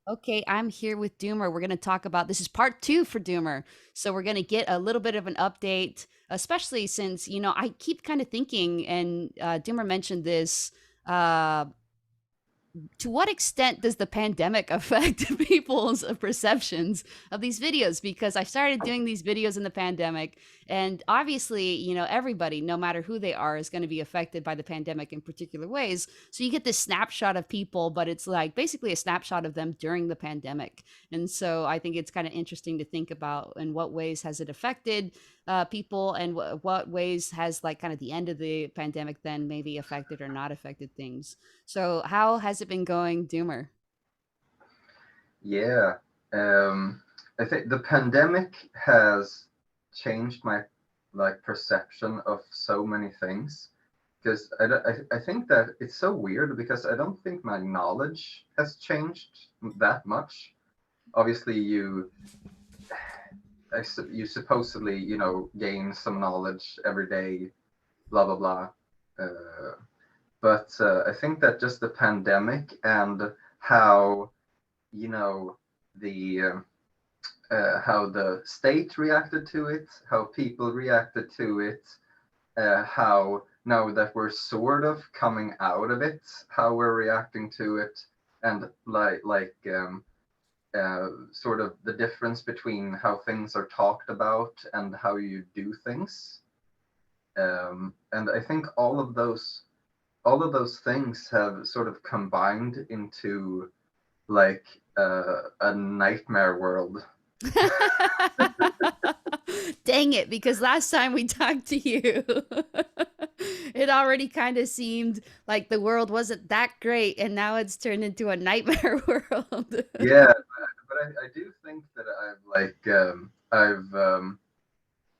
Okay, I'm here with Doomer. We're going to talk about this is part two for Doomer. So we're going to get a little bit of an update, especially since, I keep kind of thinking, and Doomer mentioned this. Uh, to what extent does the pandemic affect people's perceptions of these videos? Because I started doing these videos in the pandemic, and obviously, everybody, no matter who they are, is going to be affected by the pandemic in particular ways. So you get this snapshot of people, but it's like basically a snapshot of them during the pandemic. And so I think it's kind of interesting to think about in what ways has it affected people, and what ways has like kind of the end of the pandemic then maybe affected or not affected things. So how has it been going, Doomer? Yeah, um, I think the pandemic has changed my perception of so many things because I think that it's so weird because I don't think my knowledge has changed that much. Obviously, you supposedly gain some knowledge every day, blah blah blah. Uh, but I think that just the pandemic and how you know the how the state reacted to it, how people reacted to it, how now that we're sort of coming out of it, how we're reacting to it, and sort of the difference between how things are talked about and how you do things. And I think all of those things have sort of combined into like a nightmare world. Dang it, because last time we talked to you, it already kind of seemed like the world wasn't that great, and now it's turned into a nightmare world. Yeah, but I do think that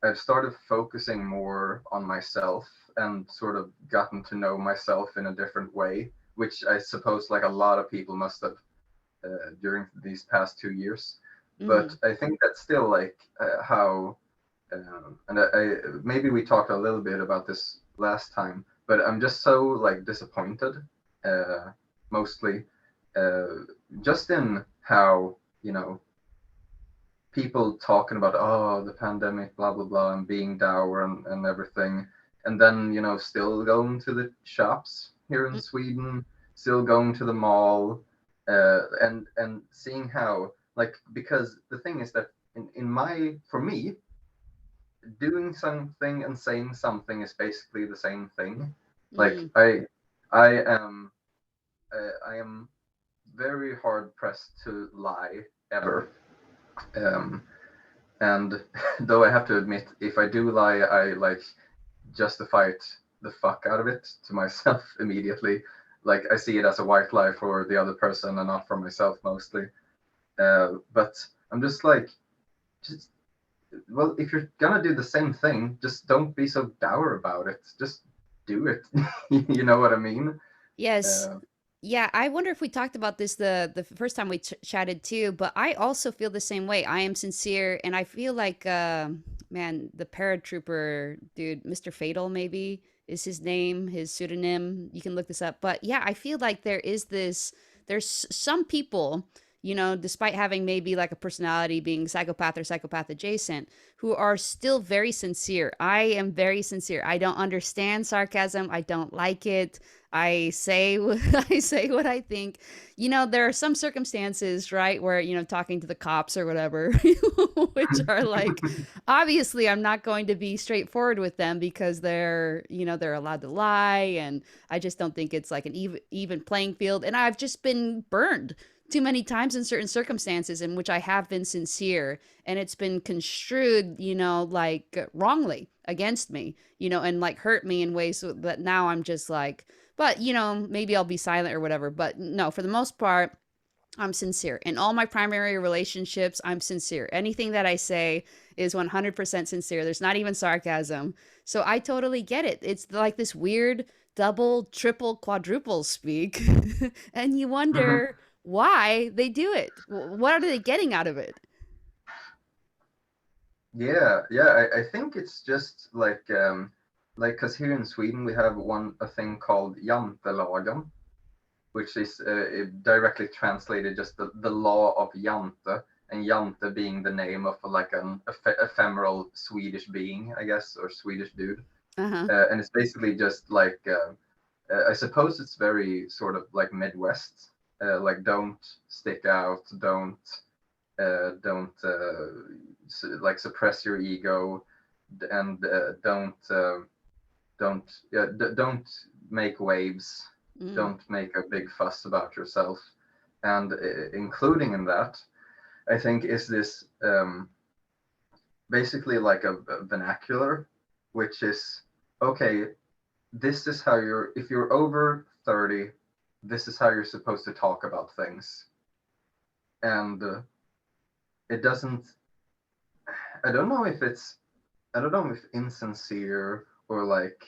I've started focusing more on myself and sort of gotten to know myself in a different way, which I suppose like a lot of people must have during these past 2 years. But Mhm. I think that's still like how, and maybe we talked a little bit about this last time, but I'm just so like disappointed, uh, mostly, uh, just in how people talking about the pandemic, blah blah blah, and being dour and everything, and then still going to the shops here in Mm. Sweden, still going to the mall, and seeing how like because the thing is that in my for me doing something and saying something is basically the same thing. Like Mm. I am very hard pressed to lie ever. Um, And though I have to admit, if I do lie, I like justify it the fuck out of it to myself immediately. Like I see it as a white lie for the other person and not for myself mostly. But I'm just like, just well, if you're gonna do the same thing, just don't be so dour about it. Just do it. You know what I mean? Yes. Uh, Yeah, I wonder if we talked about this the first time we chatted too, but I also feel the same way. I am sincere, and I feel like, man, the paratrooper dude, Mr. Fatal, maybe is his name, his pseudonym. You can look this up. But yeah, I feel like there's some people, despite having maybe like a personality being psychopath or psychopath adjacent, who are still very sincere. I am very sincere. I don't understand sarcasm. I don't like it. I say I say what I think. There are some circumstances, right, where talking to the cops or whatever, which are like, obviously, I'm not going to be straightforward with them because they're allowed to lie, and I just don't think it's like an even playing field. And I've just been burned too many times in certain circumstances in which I have been sincere, and it's been construed, like wrongly against me, and like hurt me in ways that now I'm just like, but, maybe I'll be silent or whatever. But no, for the most part, I'm sincere. In all my primary relationships, I'm sincere. Anything that I say is 100% sincere. There's not even sarcasm. So I totally get it. It's like this weird double, triple, quadruple speak. And you mhm. wonder why they do it. What are they getting out of it? Yeah, yeah. I think it's just like because here in Sweden we have a thing called jantelagen, which is directly translated just the law of Jante, and Jante being the name of like an ephemeral Swedish being, I guess, or Swedish dude. Uh-huh. And it's basically just like I suppose it's very sort of like Midwest, like don't stick out, don't like suppress your ego, and don't make waves, Mm. don't make a big fuss about yourself, and including in that, I think is this basically like a vernacular, which is okay. This is how if you're over 30, this is how you're supposed to talk about things, and it doesn't. I don't know if it's. I don't know if insincere or like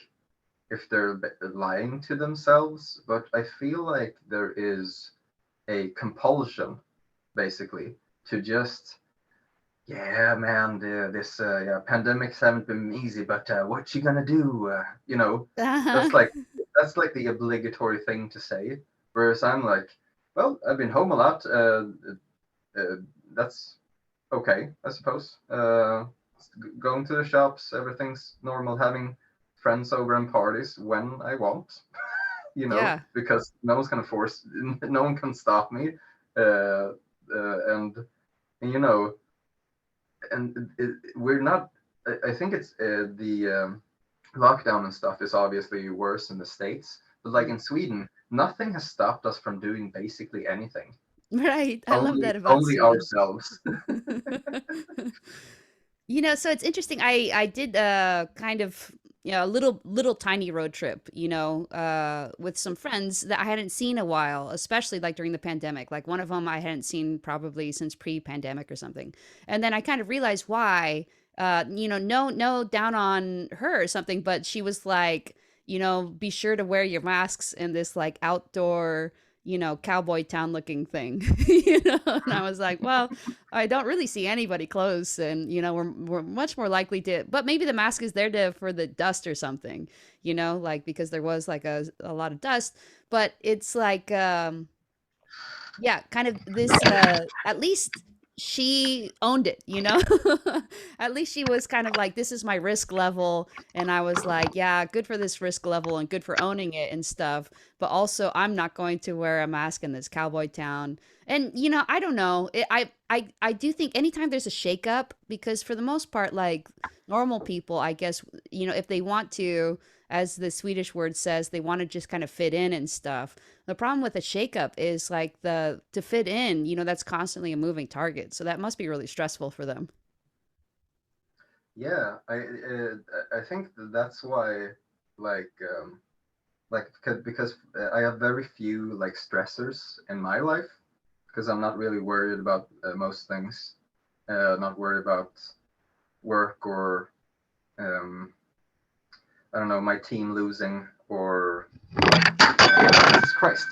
if they're lying to themselves, but I feel like there is a compulsion, basically, to just, yeah, man, this yeah, pandemics haven't been easy, but what you gonna do? Uh-huh. That's like that's like the obligatory thing to say. Whereas I'm like, well, I've been home a lot. Uh, that's okay, I suppose. Going to the shops, everything's normal. Having friends over and parties when I want, Yeah. because no one's gonna force, no one can stop me, uh, and we're not. I think it's the lockdown and stuff is obviously worse in the States, but like Mm. in Sweden, nothing has stopped us from doing basically anything. Right. I love Only that about only Sweden. ourselves. So it's interesting. I did kind of a little tiny road trip, with some friends that I hadn't seen a while, especially like during the pandemic. Like one of them I hadn't seen probably since pre-pandemic or something. And then I kind of realized why. No down on her or something, but she was like, be sure to wear your masks in this like outdoor, cowboy town looking thing. And I was like, well, I don't really see anybody close, and we're much more likely to. But maybe the mask is there to for the dust or something, like because there was like a lot of dust. But it's like, yeah, kind of this. At least she owned it, At least she was kind of like, this is my risk level, and I was like, yeah, good for this risk level and good for owning it and stuff. But also, I'm not going to wear a mask in this cowboy town. And I don't know. I do think anytime there's a shakeup, because for the most part, like normal people, I guess, if they want to, as the Swedish word says, they want to just kind of fit in and stuff. The problem with a shakeup is like the to fit in, that's constantly a moving target. So that must be really stressful for them. Yeah, I think that's why, like because I have very few like stressors in my life, because I'm not really worried about most things. Not worried about work or um, I don't know, my team losing or Jesus Christ.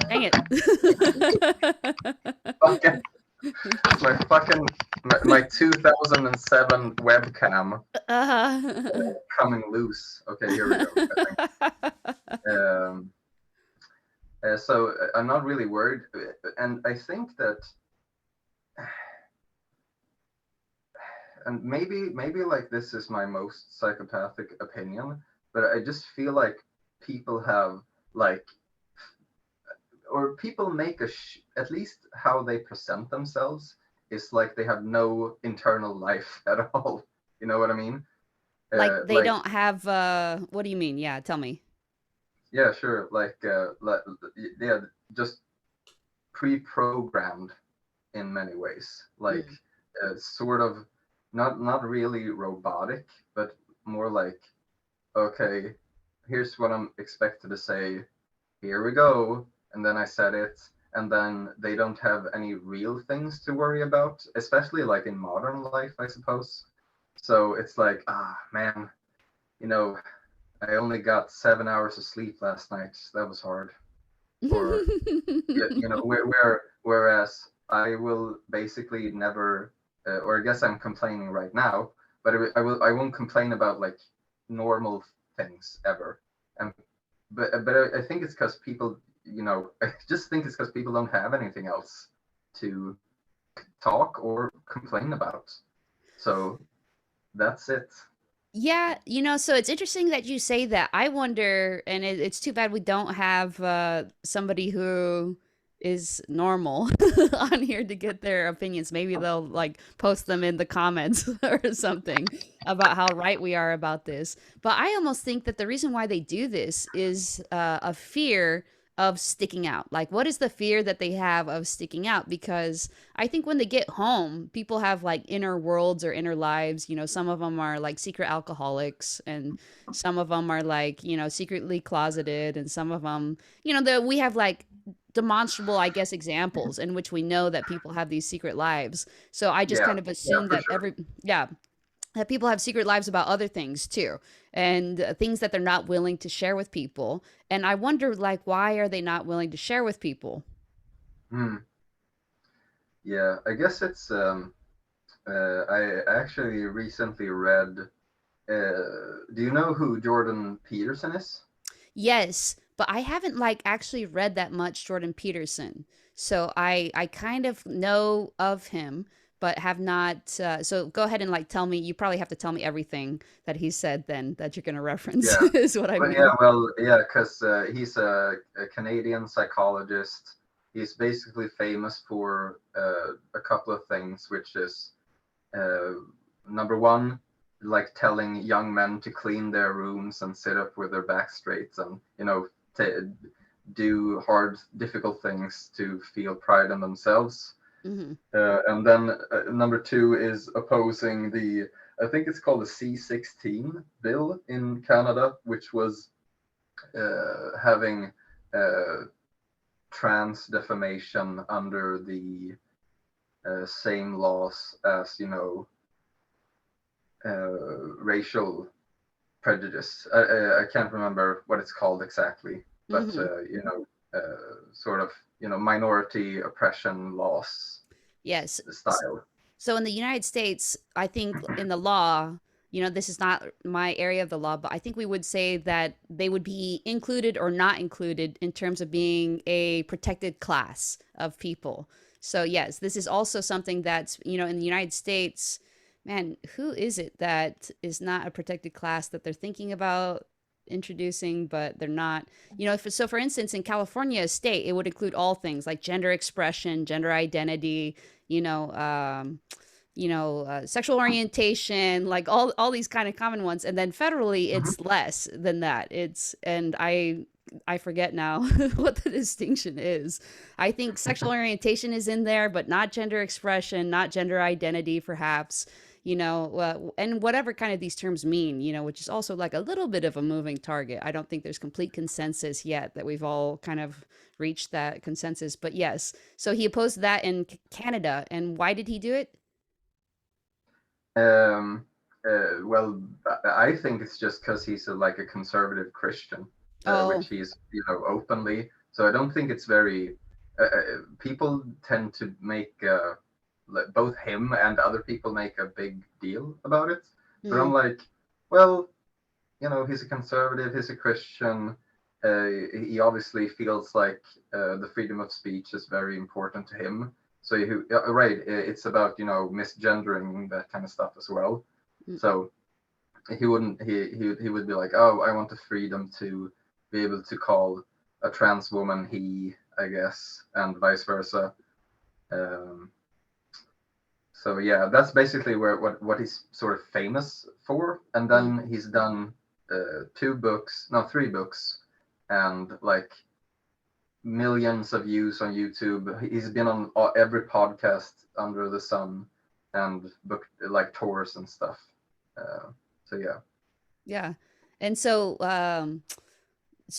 Dang it. Fucking my 2007 webcam uh-huh. coming loose. Okay, here we go. I think. Um, so I'm not really worried, and I think that, and maybe like this is my most psychopathic opinion, but I just feel like people have like, or people make at least how they present themselves is like they have no internal life at all. You know what I mean? Like they Like, don't have what do you mean? Yeah, tell me. yeah, sure, yeah, just pre-programmed in many ways, like Mm. sort of not really robotic, but more like, okay, here's what I'm expected to say, here we go, and then I said it, and then they don't have any real things to worry about, especially like in modern life, I suppose. So it's like, ah, man, you know, I only got 7 hours of sleep last night. That was hard. Or whereas I will basically never, or I guess I'm complaining right now, but I won't complain about like normal things ever. And but I think it's because people I just think it's because people don't have anything else to talk or complain about. So that's it. Yeah, so it's interesting that you say that. I wonder, and it's too bad we don't have somebody who is normal on here to get their opinions. Maybe they'll like post them in the comments or something about how right we are about this. But I almost think that the reason why they do this is a fear of sticking out. Like, what is the fear that they have of sticking out? Because I think when they get home, people have like inner worlds or inner lives. Some of them are like secret alcoholics, and some of them are like, secretly closeted, and some of them, we have like demonstrable, I guess, examples in which we know that people have these secret lives. So I just Yeah, kind of yeah, assume for that sure. yeah, that people have secret lives about other things too, and things that they're not willing to share with people. And I wonder, like, why are they not willing to share with people? Hmm. Yeah, I guess it's I actually recently read. Do you know who Jordan Peterson is? Yes, but I haven't like actually read that much Jordan Peterson. So I kind of know of him, but have not. So go ahead and like tell me. You probably have to tell me everything that he said then that you're gonna reference Yeah. is what I Well, yeah, mean. well, yeah, because he's a Canadian psychologist. He's basically famous for a couple of things, which is uh, number one, like telling young men to clean their rooms and sit up with their back straight, and do hard, difficult things to feel pride in themselves. Hmm. And then number two is opposing I think it's called the C-16 bill in Canada, which was having uh, trans defamation under the same laws as, racial prejudice. I can't remember what it's called exactly, but Hmm. sort of, minority oppression laws Yes. style. So in the United States, I think in the law, this is not my area of the law, but I think we would say that they would be included or not included in terms of being a protected class of people. So yes, this is also something that's, in the United States, man, who is it that is not a protected class that they're thinking about introducing, but they're not? So for instance, in California state, it would include all things like gender expression, gender identity, you know, sexual orientation, like all these kind of common ones. And then federally, Mm-hmm. it's less than that. And I forget now what the distinction is. I think sexual orientation is in there, but not gender expression, not gender identity, perhaps. And whatever kind of these terms mean, which is also like a little bit of a moving target. I don't think there's complete consensus yet that we've all kind of reached that consensus. But yes, so he opposed that in Canada. And why did he do it? Um, well, I think it's just because he's like a conservative Christian, Oh, which he's, openly. So I don't think it's very. People tend to make both him and other people make a big deal about it. But mm, I'm like, well, he's a conservative, he's a Christian. He obviously feels like the freedom of speech is very important to him. So, right, it's about, misgendering that kind of stuff as well. mm, So he wouldn't, he would be like, oh, I want the freedom to be able to call a trans woman he, I guess, and vice versa. Um, so yeah, that's basically what he's sort of famous for. And mm. then he's done two books, no, three books, and like millions of views on YouTube. He's been on every podcast under the sun, and booked like tours and stuff. Uh, so yeah, Yeah. And so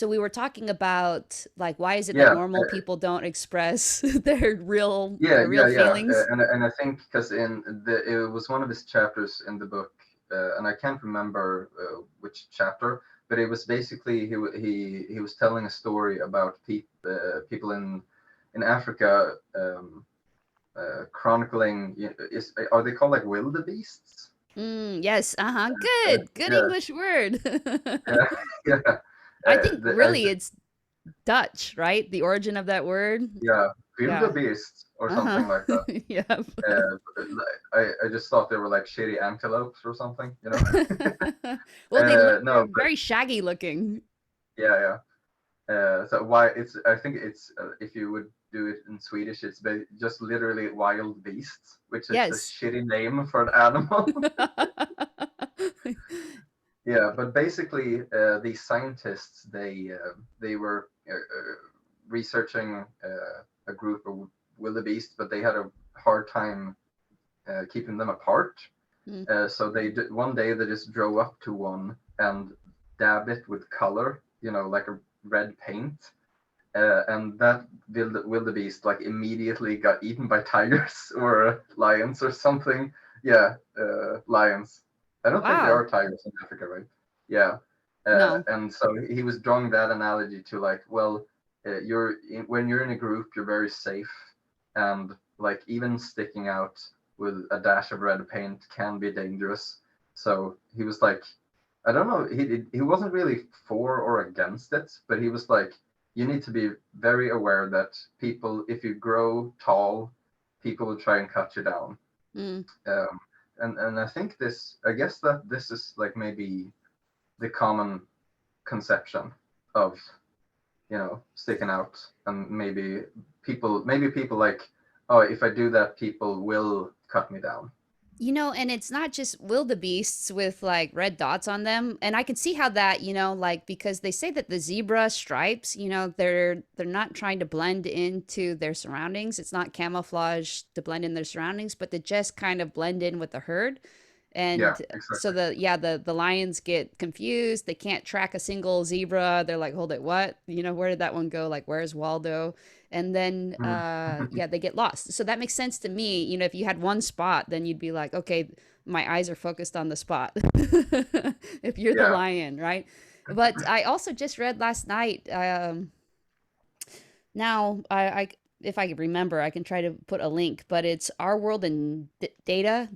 we were talking about like why is it that yeah, normal people don't express their real yeah, real yeah, yeah. feelings? And I think because it was one of his chapters in the book, and I can't remember which chapter, but it was basically he was telling a story about people in Africa, chronicling. Are they called like wildebeests? Yes, uh-huh. Uh, Good yeah, English word. yeah, yeah. I think really it's Dutch, right? The origin of that word. Yeah, Yeah. wildebeest or Uh-huh. something like that. Yep. I just thought they were like shitty antelopes or something, you know. Well, they're No, but very shaggy looking. yeah, yeah. So why it's I think it's if you would do it in Swedish, it's just literally wild beasts, which is a Yes. shitty name for an animal. Yeah, but basically, these scientists they were researching a group of wildebeest, but they had a hard time keeping them apart. Mm. So one day they just drove up to one and dabbed it with color, you know, like a red paint, and that wildebeest like immediately got eaten by tigers or lions or something. Yeah, lions. I don't think there Wow. are tigers in Africa, right? Yeah, No. and so he was drawing that analogy to like, well, when you're in a group, you're very safe, and like even sticking out with a dash of red paint can be dangerous. So he was like, I don't know, he wasn't really for or against it, but he was like, you need to be very aware that people, if you grow tall, people will try and cut you down. Mm. Um, and I think I guess that this is like maybe the common conception of, you know, sticking out, and maybe people like, oh, if I do that, people will cut me down. And it's not just wildebeests with like red dots on them. And I can see how that, like because they say that the zebra stripes, they're not trying to blend into their surroundings. It's not camouflage to blend in their surroundings, but to just kind of blend in with the herd. Yeah, And so exactly. the lions get confused. They can't track a single zebra. They're like, hold it, what? Where did that one go? Like, where's Waldo? And then Mm. yeah, they get lost. So that makes sense to me. If you had one spot, then you'd be like, okay, my eyes are focused on the spot. If you're the Yeah. lion, right? But I also just read last night, now I if I remember, I can try to put a link, but it's Our World in Data.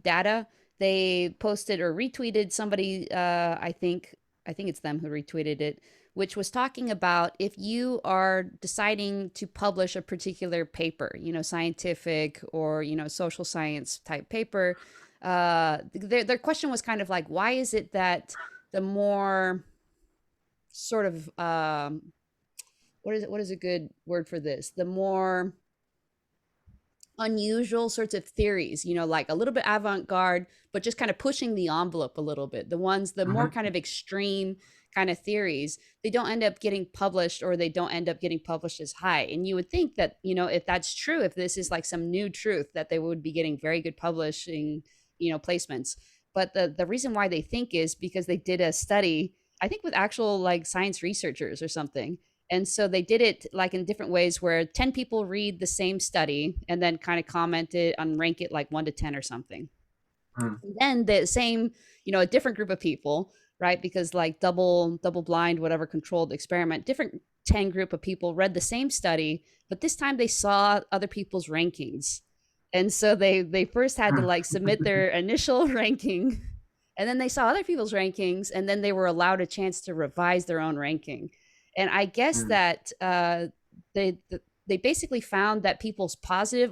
They posted or retweeted somebody, I think it's them who retweeted it, which was talking about if you are deciding to publish a particular paper, scientific or, social science type paper, their question was kind of like, why is it that the more sort of what is a good word for this? The more unusual sorts of theories, like a little bit avant-garde, but just kind of pushing the envelope a little bit. The more Hmm. kind of extreme kind of theories, they don't end up getting published, or they don't end up getting published as high. And you would think that, if that's true, if this is like some new truth, that they would be getting very good publishing, placements. But the reason why they think is because they did a study, I think with actual like science researchers or something, and so they did it like in different ways where 10 people read the same study and then kind of comment it and rank it like 1 to 10 or something. Mm. And then the same, a different group of people, right? Because like double blind, whatever controlled experiment, different 10 group of people read the same study, but this time they saw other people's rankings. And so they first had to Mm. like submit their initial ranking, and then they saw other people's rankings, and then they were allowed a chance to revise their own ranking. And I guess Mm. that they they basically found that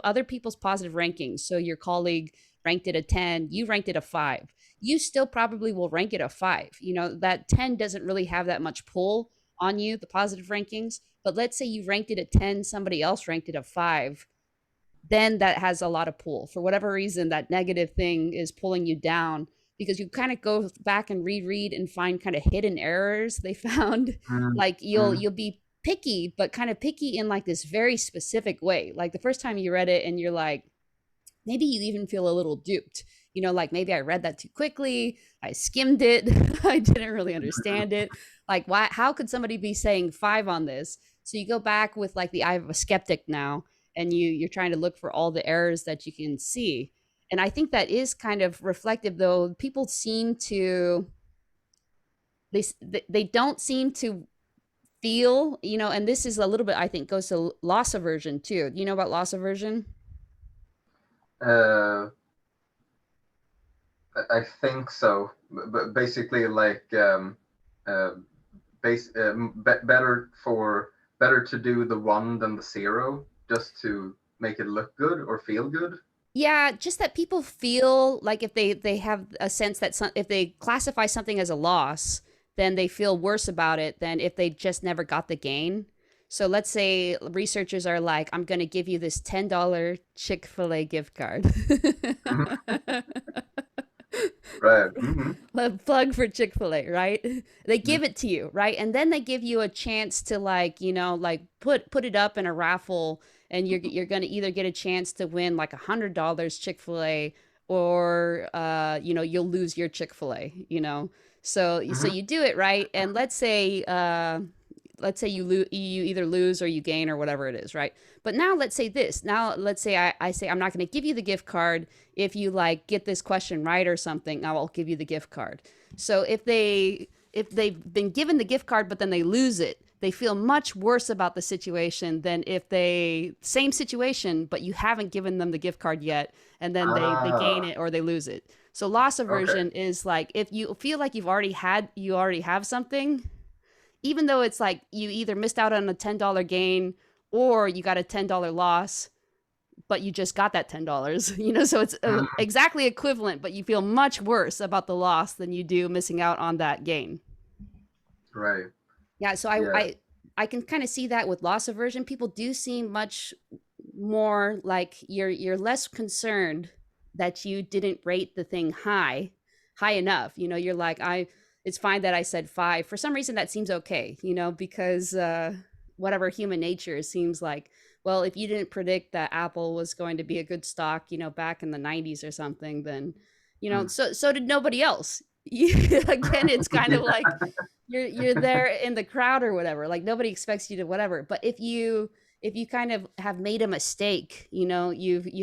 other people's positive rankings. So your colleague ranked it a 10, you ranked it a 5. You still probably will rank it a 5. That 10 doesn't really have that much pull on you, the positive rankings. But let's say you ranked it a 10, somebody else ranked it a 5, then that has a lot of pull. For whatever reason, that negative thing is pulling you down, because you kind of go back and reread and find kind of hidden errors they found. Mm. Like Mm. you'll be picky, but kind of picky in like this very specific way. Like the first time you read it and you're like, maybe you even feel a little duped. Like maybe I read that too quickly. I skimmed it. I didn't really understand it. Like, why? How could somebody be saying 5 on this? So you go back with like the eye of a skeptic now, and you're trying to look for all the errors that you can see. And I think that is kind of reflective, though. People seem to they they don't seem to feel, and this is a little bit, I think, goes to loss aversion too. Do you know about loss aversion? Uh, I think so, but basically, like, uh, better for better to do the 1 than the 0 just to make it look good or feel good? Yeah, just that people feel like if they have a sense that if they classify something as a loss, then they feel worse about it than if they just never got the gain. So let's say researchers are like, I'm going to give you this $10 Chick-fil-A gift card. Right. Mm-hmm. A plug for Chick-fil-A, right? They give it to you, right? And then they give you a chance to like, like put it up in a raffle, and you're going to either get a chance to win like $100 Chick-fil-A, or you'll lose your Chick-fil-A. So Mm-hmm. you do it, right? And let's say you either lose or you gain or whatever it is, right? But now let's say this. Now let's say I say I'm not going to give you the gift card if you like get this question right or something. Now I'll give you the gift card. So if they've been given the gift card but then they lose it, they feel much worse about the situation than if they same situation but you haven't given them the gift card yet, and then they gain Ah, it or they lose it. So loss okay. aversion is like if you feel like you already have something, even though it's like you either missed out on a $10 gain or you got a $10 loss, but you just got that $10. So it's Mhm. exactly equivalent, but you feel much worse about the loss than you do missing out on that gain. Right. Yeah, so I Yeah. I I can kind of see that with loss aversion. People do seem much more like you're less concerned that you didn't rate the thing high enough. You're like, it's fine that I said 5. For some reason that seems okay, because whatever human nature seems like, well, if you didn't predict that Apple was going to be a good stock, back in the 90s or something, then Mm. so did nobody else. Again, it's kind of Yeah. like you're there in the crowd or whatever, like nobody expects you to whatever. But if you kind of have made a mistake, you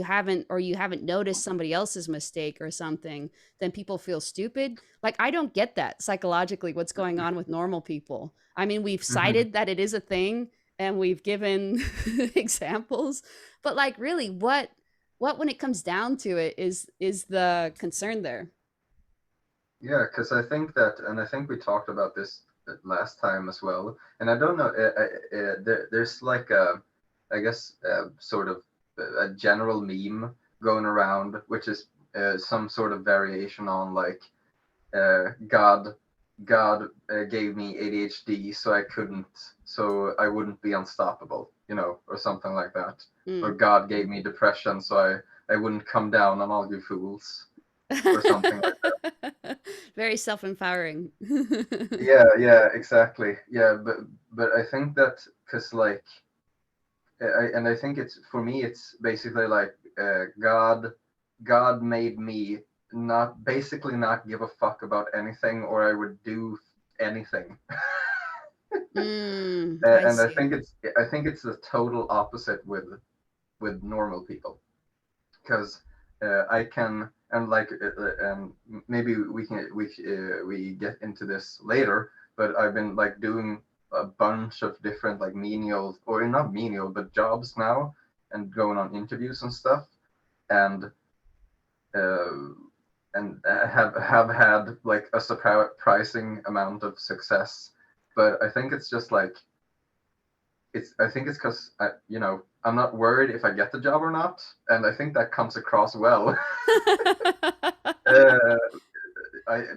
haven't noticed somebody else's mistake or something, then people feel stupid. Like, I don't get that psychologically, what's going on with normal people. I mean, we've Mhm. cited that it is a thing and we've given examples, but like, really, what when it comes down to it is the concern there? Yeah, because I think that, and I think we talked about this last time as well. And I don't know, there's like I guess, sort of a general meme going around, which is some sort of variation on like, God gave me ADHD so I wouldn't be unstoppable, or something like that. Or Mm. God gave me depression so I wouldn't come down on all you fools, or something like that. Very self-empowering. Yeah, yeah, exactly. Yeah, but I think that because like, and I think it's for me, it's basically like, God made me not basically not give a fuck about anything, or I would do anything. I And I see. think it's the total opposite with normal people, because I can, and like, and maybe we get into this later, but I've been like doing a bunch of different like menial, or not menial but jobs now, and going on interviews and stuff, and uh, have had like a surprising amount of success. But I think it's just like, I think it's because I'm not worried if I get the job or not, and I think that comes across well. uh,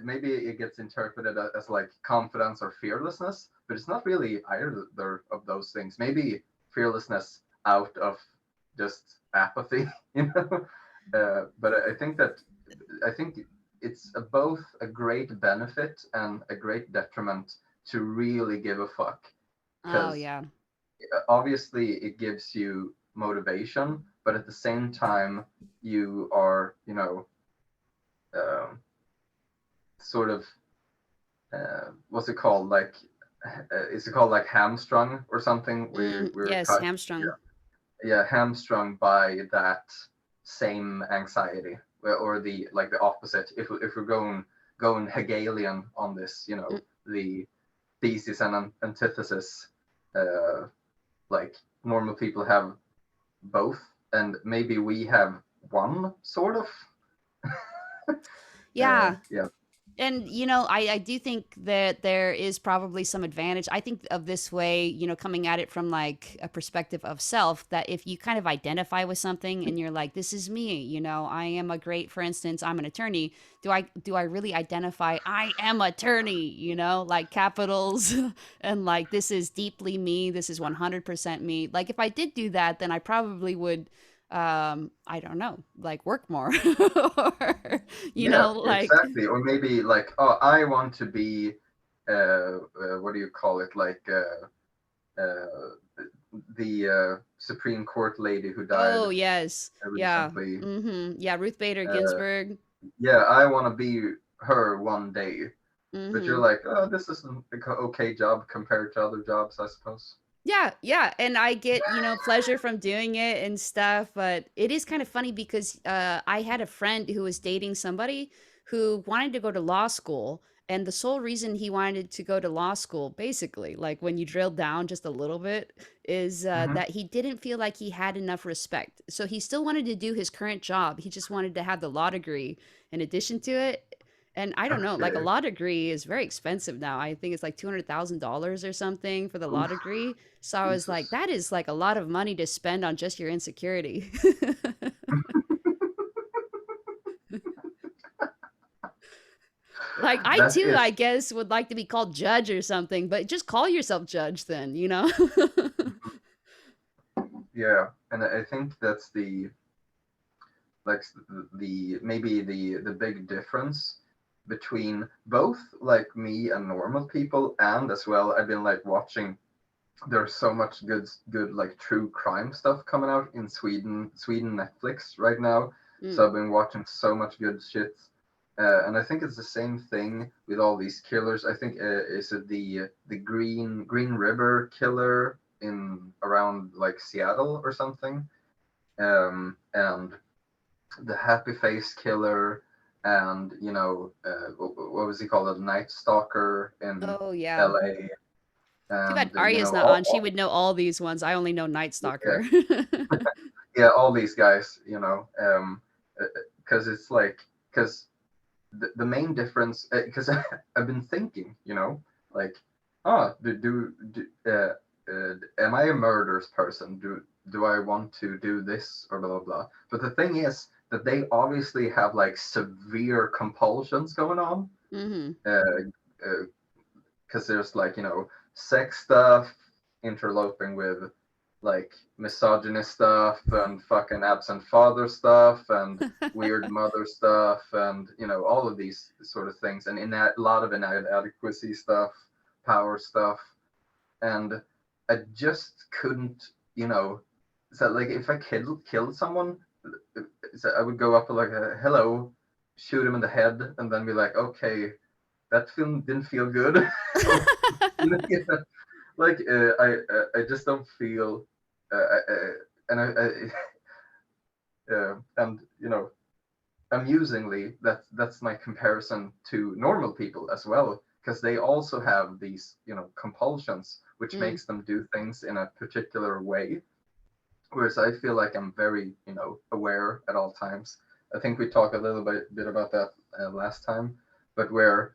Maybe it gets interpreted as like confidence or fearlessness, but it's not really either of those things. Maybe fearlessness out of just apathy, you know. But I think it's both a great benefit and a great detriment to really give a fuck, Oh, because yeah. obviously it gives you motivation, but at the same time you are, um, sort of, what's it called, like, is it called like hamstrung or something, where we're Yes, cut, hamstrung. yeah, yeah, hamstrung by that same anxiety, or the like the opposite, if we're going Hegelian on this, Mm, the thesis and antithesis, uh, like normal people have both, and maybe we have one sort of. yeah. Yeah. And I do think that there is probably some advantage. I think of this way, coming at it from like a perspective of self, that if you kind of identify with something and you're like, this is me, I am a great, for instance, I'm an attorney. Do I really identify I am attorney, like capitals and like this is deeply me, this is 100% me. Like if I did do that, then I probably would I don't know, like work more or Yeah, like exactly. Or maybe like, oh, I want to be, what do you call it? Like the Supreme Court lady who died Oh, yes. Yeah. recently. Yeah, Ruth Bader Uh, Ginsburg. yeah, I want to be her one day. But you're Mhm. like, oh, this is an okay job compared to other jobs, I suppose. Yeah, yeah, and I get, pleasure from doing it and stuff, but it is kind of funny because I had a friend who was dating somebody who wanted to go to law school, and the sole reason he wanted to go to law school, basically, like when you drill down just a little bit, is Hmm. that he didn't feel like he had enough respect. So he still wanted to do his current job. He just wanted to have the law degree in addition to it. And I don't know, like a Okay. law degree is very expensive now. I think it's like $200,000 or something for the law Oof, degree. So I was like, Jesus. that is like a lot of money to spend on just your insecurity. Like I That too, I is, guess, would like to be called judge or something, but just call yourself judge then, yeah. And I think that's the, like, the maybe the big difference between both like me and normal people, and as well, I've been like watching, there's so much good like true crime stuff coming out in Sweden Netflix right now. Mm. So I've been watching so much good shit. And I think it's the same thing with all these killers. I think is it the Green River killer in around like Seattle or something, and the Happy Face killer, and what was he called, a Night Stalker in Oh yeah. L.A. Too bad And Arya's not on. She would know all these ones. I only know Night yeah, Stalker. yeah, all these guys, because it's like, because the main difference, because I've been thinking, like, am I a murderous person? Do I want to do this or blah blah blah? But the thing is that they obviously have like severe compulsions going on, Hmm. because there's like, sex stuff interloping with like misogynist stuff and fucking absent father stuff and weird mother stuff, and all of these sort of things, and in a lot of inadequacy stuff, power stuff. And I just couldn't, so like if I killed someone, so I would go up to like a hello, shoot him in the head, and then be like, okay, that film didn't feel good. So, like I just don't feel, and and amusingly, that's my comparison to normal people as well, because they also have these compulsions which Mm. makes them do things in a particular way, whereas I feel like I'm very aware at all times. I think we talked a little bit about that last time, but where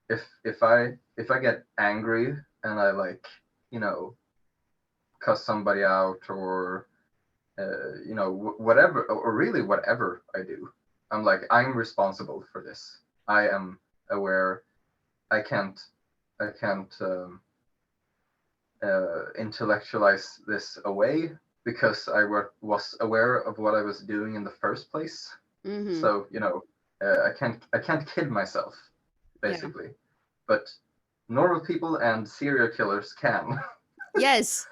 if I get angry and I like you know cuss somebody out, or whatever, or really whatever I do, I'm like, I'm responsible for this. I am aware. I can't intellectualize this away, because was aware of what I was doing in the first place. Hmm. So I can't kid myself, Yeah. basically. But normal people and serial killers can. Yes.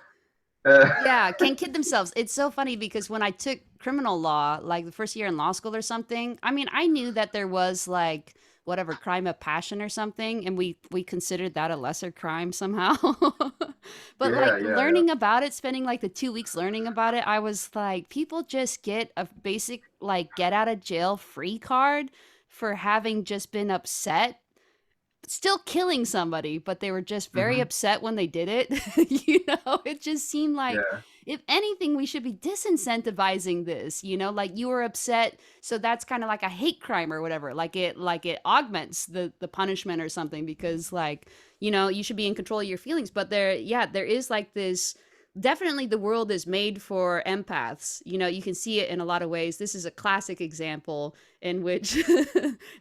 uh, Yeah, can kid themselves. It's so funny because when I took criminal law, like the first year in law school or something, I mean, I knew that there was like whatever crime of passion or something, and we considered that a lesser crime somehow. But yeah, like yeah, yeah. learning about it, spending like the 2 weeks learning about it, I was like, people just get a basic like get out of jail free card for having just been upset, still killing somebody, but they were just very Hmm. upset when they did it. It just seemed like Yeah. if anything, we should be disincentivizing this, like you were upset, so that's kind of like a hate crime or whatever. Like it augments the punishment or something, because like, you should be in control of your feelings. But there is like this, definitely the world is made for empaths. You can see it in a lot of ways. This is a classic example in which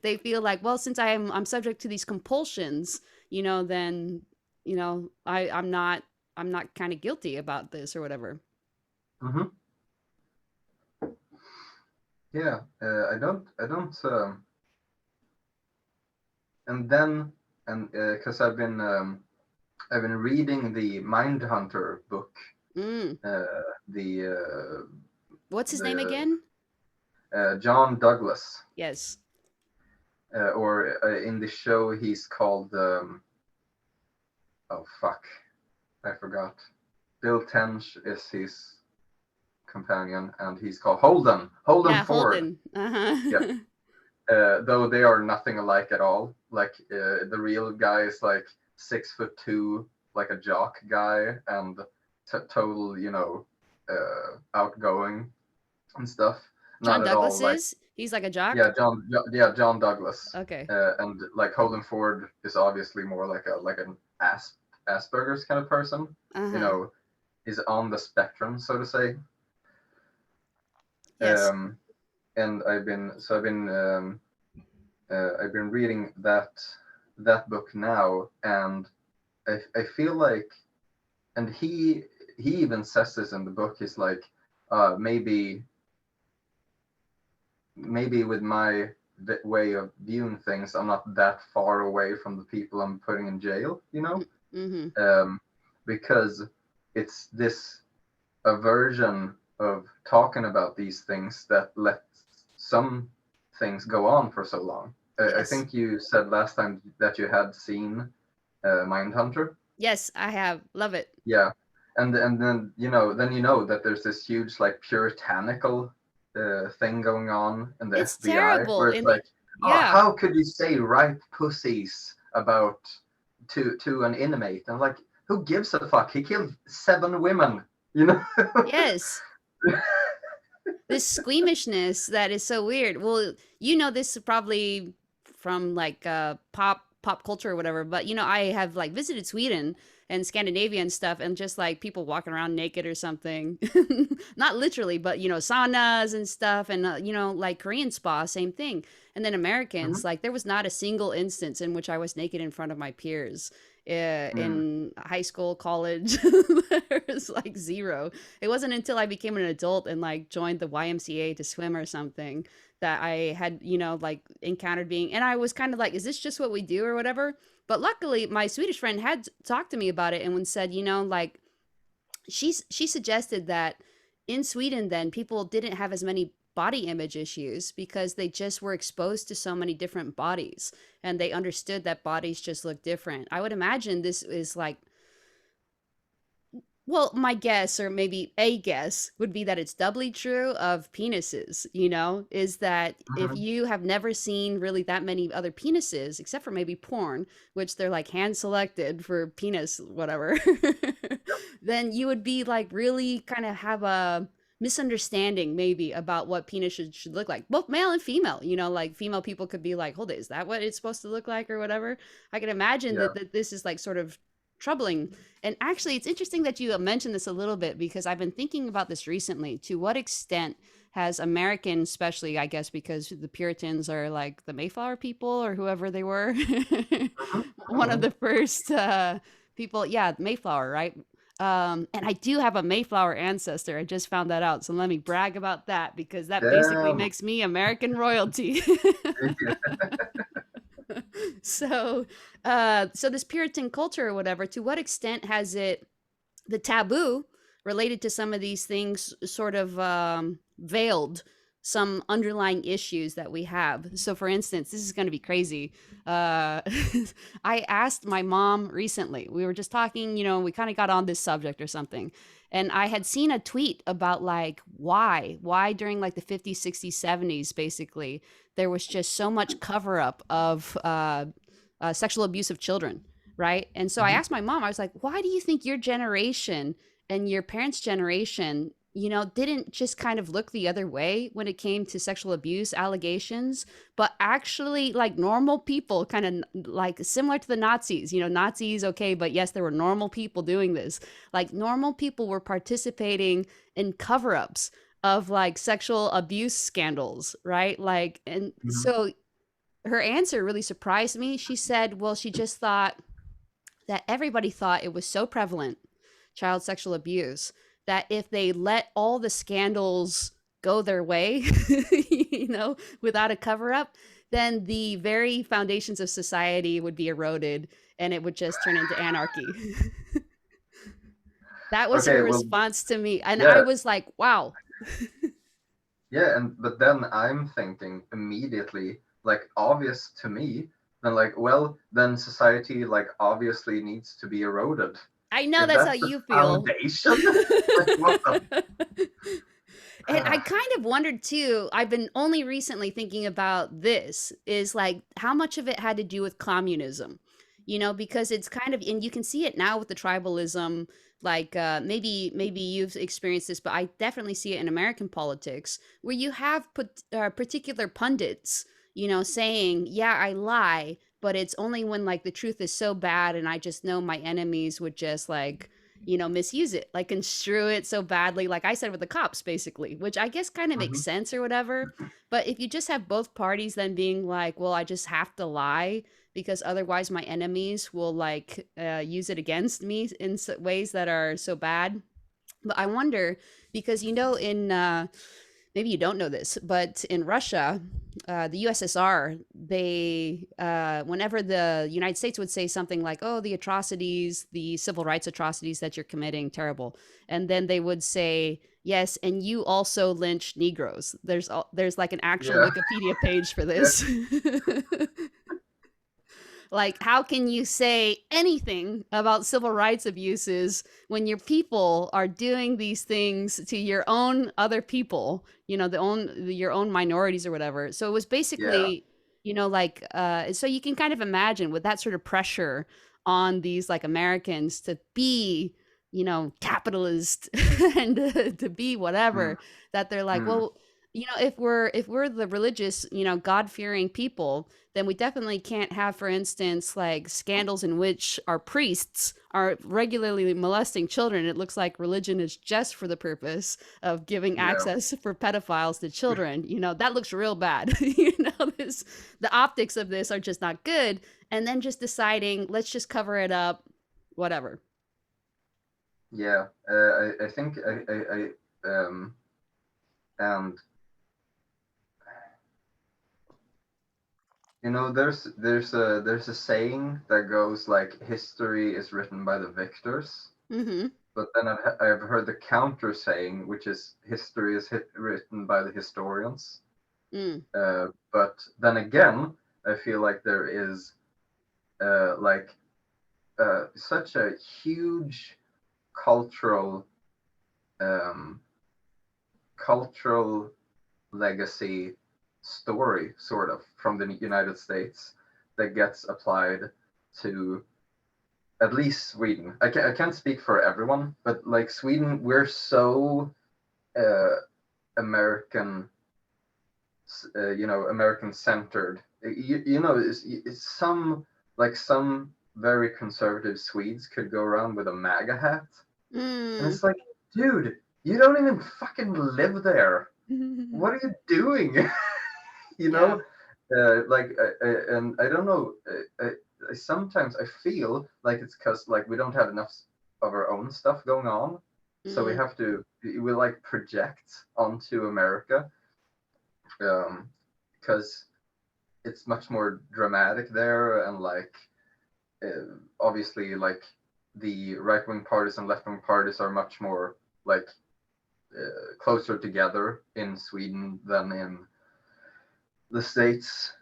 they feel like, well, since I'm subject to these compulsions, then I'm not kind of guilty about this or whatever. Hmm. Yeah, I don't, and then, and because I've been reading the Mindhunter book, Mm. uh, the What's his name the again? John Douglas, Yes. or in the show he's called, oh fuck, I forgot. Bill Tench is his companion, and he's called Holden Yeah, Ford. Holden. Yeah. Uh-huh. Though they are nothing alike at all. Like the real guy is like 6'2", like a jock guy, and total, outgoing and stuff. John Not at all Douglas like, is? He's like a jock? yeah, John Douglas, Okay. and like Holden Ford is obviously more like an Asperger's kind of person. You Uh-huh. know, is on the spectrum, so to say. Yes. And I've been reading that book now, and I feel like, and he even says this in the book. He's like, maybe with my way of viewing things, I'm not that far away from the people I'm putting in jail, Mm-hmm. because it's this aversion of talking about these things that let some things go on for so long. I Yes. think you said last time that you had seen Mindhunter. Yes, I have. Love it. Yeah, and then that there's this huge like puritanical thing going on in the It's FBI, terrible. where it's And like, oh, yeah. how could you say right pussies about to an inmate? And like, who gives a fuck? He killed 7 women, you know. Yes. This squeamishness that is so weird. Well, this probably from like pop culture or whatever, but I have like visited Sweden and Scandinavia and stuff, and just like people walking around naked or something. Not literally, but saunas and stuff, and like Korean spa, same thing. And then Americans, Mhm. like there was not a single instance in which I was naked in front of my peers. Mm. In high school, college, there was like zero. It wasn't until I became an adult and like joined the YMCA to swim or something that I had, like encountered being, and I was kind of like, is this just what we do or whatever? But luckily, my Swedish friend had talked to me about it and said, like she suggested that in Sweden, then people didn't have as many body image issues because they just were exposed to so many different bodies, and they understood that bodies just look different. I would imagine this is like, well, my guess, or maybe a guess, would be that it's doubly true of penises, is that if Mhm. you have never seen really that many other penises, except for maybe porn, which they're like hand selected for penis, whatever, then you would be like really kind of have a misunderstanding maybe about what penis should look like, both male and female. Like female people could be like, hold it, is that what it's supposed to look like or whatever? I can imagine Yeah. that this is like sort of troubling. And actually, it's interesting that you mentioned this a little bit, because I've been thinking about this recently. To what extent has American, especially, I guess, because the Puritans are like the Mayflower people or whoever they were, Mhm. one of Mhm. the first people, yeah, Mayflower, right? And I do have a Mayflower ancestor. I just found that out. So let me brag about that, because that basically Damn. makes me American royalty. Yeah. So this Puritan culture or whatever, to what extent has the taboo related to some of these things sort of veiled some underlying issues that we have? So for instance, this is going to be crazy. uh I asked my mom recently, we were just talking, we kind of got on this subject or something, and I had seen a tweet about like why during like the 50s, 60s, 70s, basically, there was just so much cover up of sexual abuse of children, right? And so I Mhm. asked my mom, I was like, why do you think your generation and your parents' generation, didn't just kind of look the other way when it came to sexual abuse allegations, but actually like normal people, kind of like similar to the Nazis. Nazis, okay, but yes, there were normal people doing this. Like normal people were participating in cover-ups of like sexual abuse scandals, right? Like, and Mhm. so her answer really surprised me. She said, well, she just thought that everybody thought it was so prevalent, child sexual abuse, that if they let all the scandals go their way, without a cover up, then the very foundations of society would be eroded and it would just turn into anarchy. That was Okay, her well, response to me. And I yeah, was like, wow. yeah, and but then I'm thinking immediately, like obvious to me, then like, well, then society like obviously needs to be eroded. I know If that's how that's the you feel. foundation, like what the And I kind of wondered too, I've been only recently thinking about this, is like how much of it had to do with communism, because it's kind of, and you can see it now with the tribalism, like maybe you've experienced this, but I definitely see it in American politics, where you have particular pundits, saying, yeah, I lie, but it's only when like the truth is so bad and I just know my enemies would just like misuse it, like construe it so badly, like I said with the cops, basically, which I guess kind of makes Mhm. sense or whatever. But if you just have both parties then being like, well, I just have to lie because otherwise my enemies will like use it against me in ways that are so bad. But I wonder because in maybe you don't know this, but in Russia, the USSR, they whenever the United States would say something like, "Oh, the atrocities, the civil rights atrocities that you're committing, terrible," and then they would say, "Yes, and you also lynched Negroes." There's like an actual Yeah, Wikipedia page for yeah, this. Like, how can you say anything about civil rights abuses when your people are doing these things to your own other people, your own minorities or whatever? So it was yeah. basically, like, so you can kind of imagine with that sort of pressure on these like Americans to be, capitalist and to be Mm, whatever, that they're like, mm, well, if we're the religious, God-fearing people, then we definitely can't have, for instance, like scandals in which our priests are regularly molesting children. It looks like religion is just for the purpose of giving yeah, access for pedophiles to children. That looks real bad. The optics of this are just not good. And then just deciding, let's just cover it up, whatever. yeah. I think and there's a saying that goes like history is written by the victors, Mm-hmm. but then I've heard the counter saying, which is history is written by the historians. Mm. But then again, I feel like there is like such a huge cultural um, cultural legacy story, sort of, from the United States that gets applied to at least Sweden. I can't speak for everyone, but like Sweden, we're so uh, American, American centered. It's some very conservative Swedes could go around with a MAGA hat, and Mm. it's like, dude, you don't even fucking live there. What are you doing? you Yeah. know, and I don't know. Sometimes I feel like it's because like we don't have enough of our own stuff going on, so Mm. we like project onto America, because it's much more dramatic there, and like obviously like the right wing parties and left wing parties are much more like closer together in Sweden than in the States.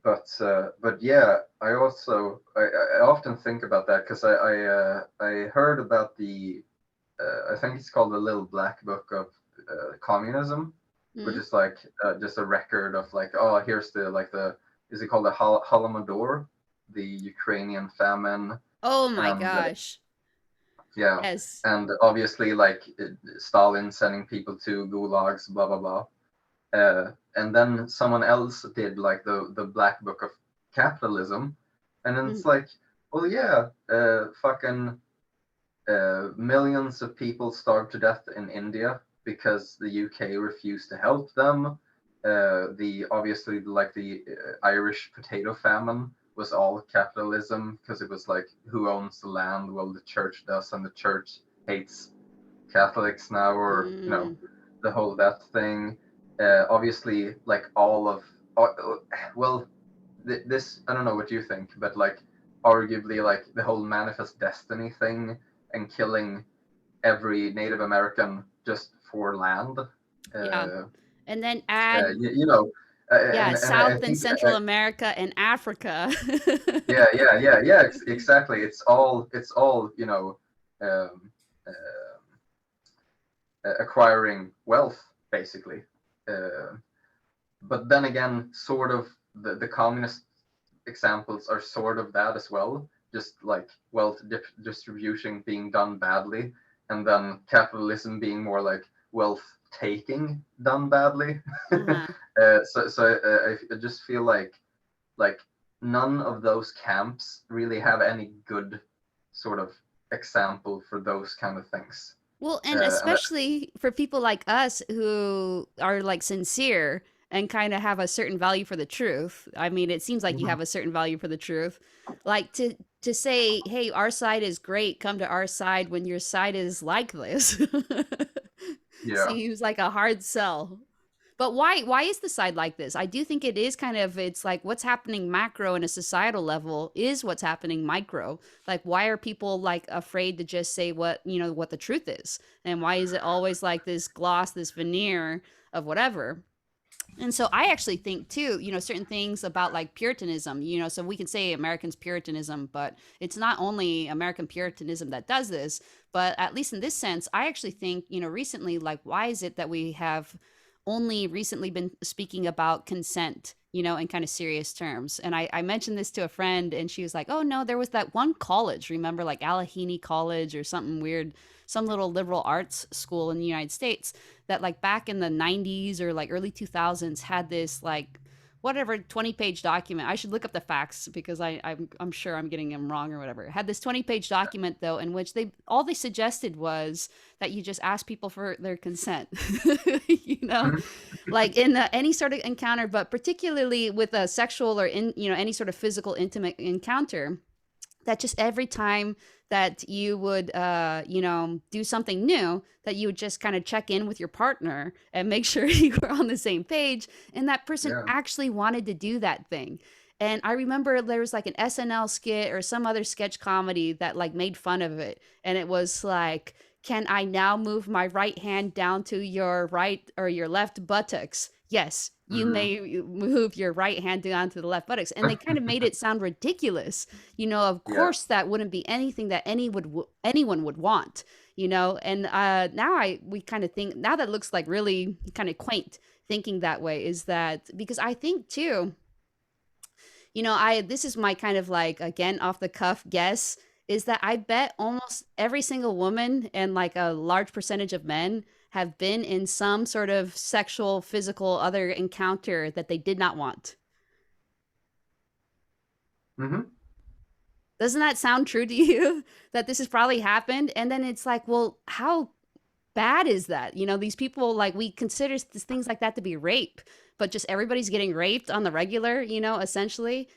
But yeah, I often think about that because I heard about the I think it's called the Little Black Book of Communism, which Mm. is like just a record of like, oh, here's the is it called the Holodomor, the Ukrainian famine, Oh my and gosh. Yeah, Yes. and obviously like Stalin sending people to gulags, blah blah blah. And then someone else did like the Black Book of Capitalism, and then Mm, it's like, well, yeah, fucking millions of people starved to death in India because the UK refused to help them. The obviously like the Irish potato famine was all capitalism because it was like who owns the land? Well, the church does, and the church hates Catholics now, or mm. the whole that thing. Obviously, like all of well, this I don't know what you think, but like arguably like the whole manifest destiny thing and killing every Native American just for land. Yeah. Uh, And then add, you know, yeah, and I South and think Central America and Africa. yeah, exactly. It's all um, uh, acquiring wealth basically. Uh, but then again, sort of the communist examples are sort of that as well, just like wealth distribution being done badly, and then capitalism being more like wealth taking done badly. Uh-huh. I just feel like none of those camps really have any good sort of example for those kind of things. Well, and And especially for people like us who are like sincere and kind of have a certain value for the truth. I mean, it seems like you Mhm. have a certain value for the truth. Like to say, "Hey, our side is great. Come to our side when your side is like this." Yeah, Seems like a hard sell. But why is the side like this? I do think it is kind of, it's like what's happening macro in a societal level is what's happening micro. Like why are people like afraid to just say what, what the truth is? And why is it always like this gloss, this veneer of whatever? And so I actually think too, certain things about like Puritanism, so we can say Americans Puritanism, but it's not only American Puritanism that does this, but at least in this sense, I actually think, recently, like, why is it that we have only recently been speaking about consent, in kind of serious terms? And I mentioned this to a friend and she was like, oh no, there was that one college, remember, like Allegheny College or something weird, some little liberal arts school in the United States that like back in the 90s or like early 2000s had this like whatever 20-page document. I should look up the facts because I'm sure I'm getting them wrong or whatever. It had this 20-page document though in which they suggested was that you just ask people for their consent. you know Mhm. like in any sort of encounter, but particularly with a sexual or in any sort of physical intimate encounter, that just every time that you would do something new, that you would just kind of check in with your partner and make sure you were on the same page and that person Yeah, actually wanted to do that thing. And I remember there was like an SNL skit or some other sketch comedy that like made fun of it, and it was like, can I now move my right hand down to your right or your left buttocks? Yes, you hmm may move your right hand down to the left buttocks. And they kind of made it sound ridiculous. Of yeah, course that wouldn't be anything that anyone would want. And now we kind of think, now that looks like really kind of quaint thinking that way, is that because I think too, I this is my kind of like, again, off the cuff guess, is that I bet almost every single woman and like a large percentage of men have been in some sort of sexual, physical, other encounter that they did not want. hmm Doesn't that sound true to you? That this has probably happened? And then it's like, well, how bad is that? These people, like, we consider things like that to be rape, but just everybody's getting raped on the regular, essentially.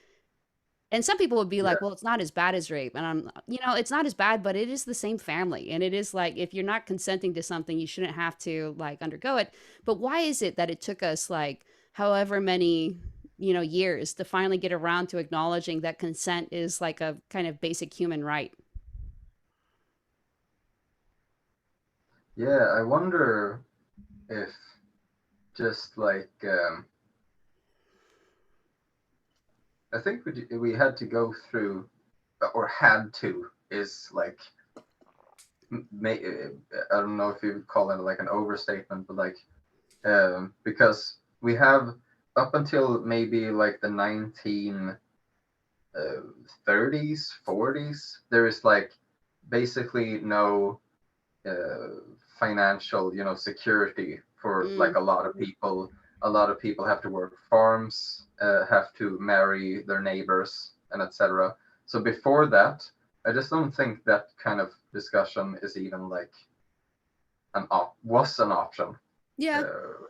And some people would be yeah, like, well, it's not as bad as rape. And it's not as bad, but it is the same family. And it is like, if you're not consenting to something, you shouldn't have to like undergo it. But why is it that it took us like however many, years to finally get around to acknowledging that consent is like a kind of basic human right? yeah. I wonder if just like I think we had to go through, or had to, is like I don't know if you would call it like an overstatement, but like because we have up until maybe like the 1930s, 40s, there is like basically no financial, security for like Mm, a lot of people. A lot of people have to work farms, have to marry their neighbors, and etc. So before that, I just don't think that kind of discussion is even like was an option yeah, uh,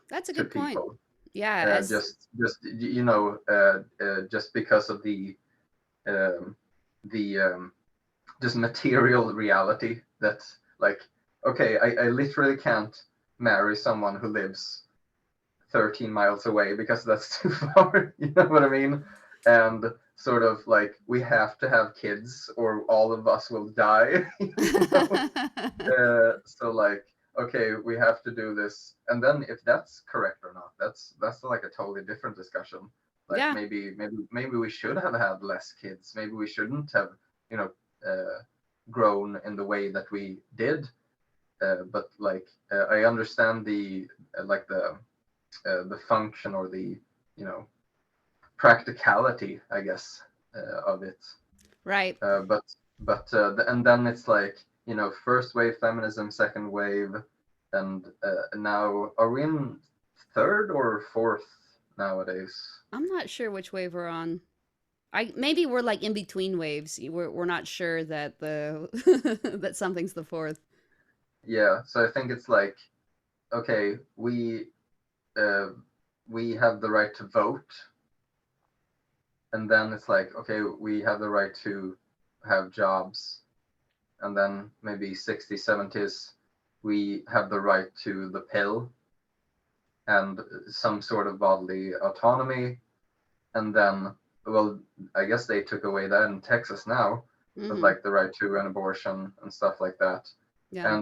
that's a to good point. people. Yeah, as Just because of um, the just material reality that, like, okay, I literally can't marry someone who lives 13 miles away because that's too far. You know what I mean? And sort of like we have to have kids or all of us will die. you know? So like, okay, we have to do this, and then if that's correct or not, that's like a totally different discussion. Like yeah, maybe we should have had less kids. Maybe we shouldn't have, you know, grown in the way that we did. But like, I understand like the function or the, you know, practicality, I guess, of it. right. Uh, but and then it's like, first wave feminism, second wave, and now are we in third or fourth nowadays? I'm not sure which wave we're on. I maybe we're like in between waves. We're not sure that the that something's the fourth. Yeah, so I think it's like, okay, uh, we have the right to vote, and then it's like, okay, we have the right to have jobs, and then maybe 60s, 70s, we have the right to the pill and some sort of bodily autonomy. And then, well, I guess they took away that in Texas now, with Mm-hmm. like the right to an abortion and stuff like that. Yeah.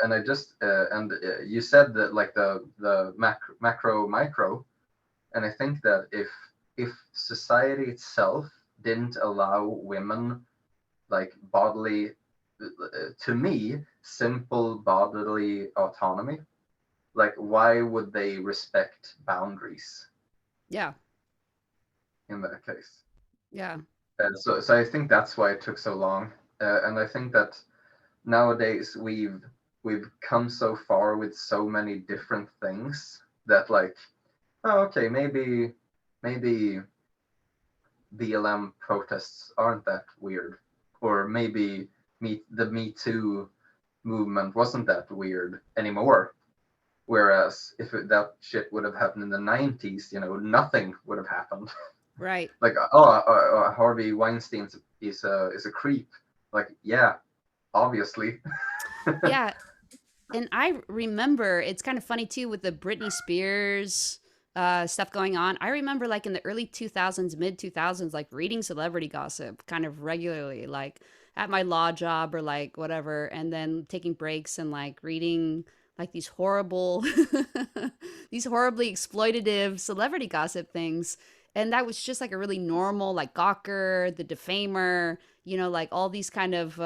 And I just and you said that like the macro micro, and I think that if society itself didn't allow women like bodily, to me, simple bodily autonomy, like why would they respect boundaries Yeah. in that case? Yeah. So I think that's why it took so long, and I think that nowadays we've come so far with so many different things that, like, oh, okay, maybe BLM protests aren't that weird, or maybe Me Too movement wasn't that weird anymore. Whereas if that shit would have happened in the 90s, nothing would have happened. Right. Like, Harvey Weinstein is a creep. Like, yeah, obviously. Yeah. And I remember it's kind of funny too with the Britney Spears stuff going on. I remember like in the early 2000s, mid 2000s, like reading celebrity gossip kind of regularly, like at my law job or like whatever, and then taking breaks and like reading like these horrible, these horribly exploitative celebrity gossip things. And that was just like a really normal, like Gawker, the Defamer, like all these kind of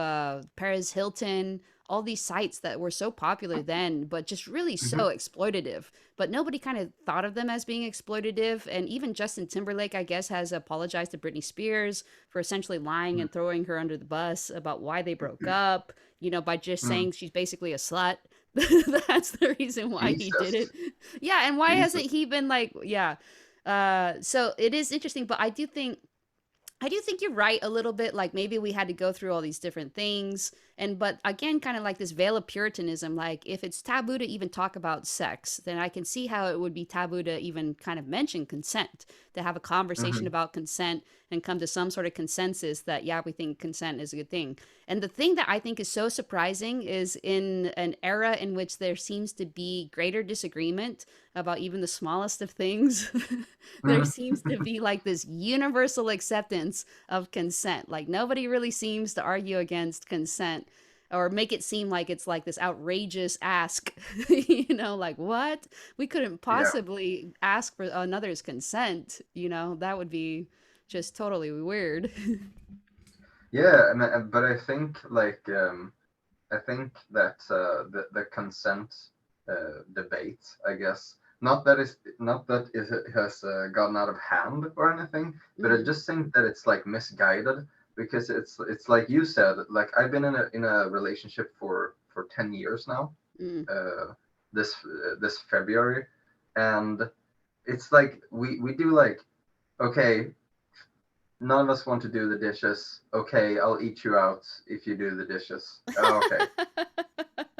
Perez Hilton, all these sites that were so popular then, but just really Mhm. so exploitative. But nobody kind of thought of them as being exploitative. And even Justin Timberlake, I guess, has apologized to Britney Spears for essentially lying and throwing her under the bus about why they broke up, by just Mm. saying she's basically a slut. That's the reason why he did it. Jesus. Yeah. And why hasn't Jesus. he been like, yeah. So it is interesting, but I do think you're right a little bit. Like maybe we had to go through all these different things. But again, kind of like this veil of Puritanism, like if it's taboo to even talk about sex, then I can see how it would be taboo to even kind of mention consent, to have a conversation Hmm. about consent and come to some sort of consensus that, yeah, we think consent is a good thing. And the thing that I think is so surprising is in an era in which there seems to be greater disagreement about even the smallest of things, there Hmm. seems to be like this universal acceptance of consent. Like nobody really seems to argue against consent or make it seem like it's like this outrageous ask, like what? We couldn't Yeah. possibly ask for another's consent, that would be just totally weird. Yeah, but I think like I think that the consent debate, I guess, not that it has gotten out of hand or anything, but I Hmm. just think that it's like misguided because it's like you said, like I've been in a relationship for 10 years now, Mm. uh this February, and it's like we do like, okay, none of us want to do the dishes. Okay, I'll eat you out if you do the dishes. Oh, okay.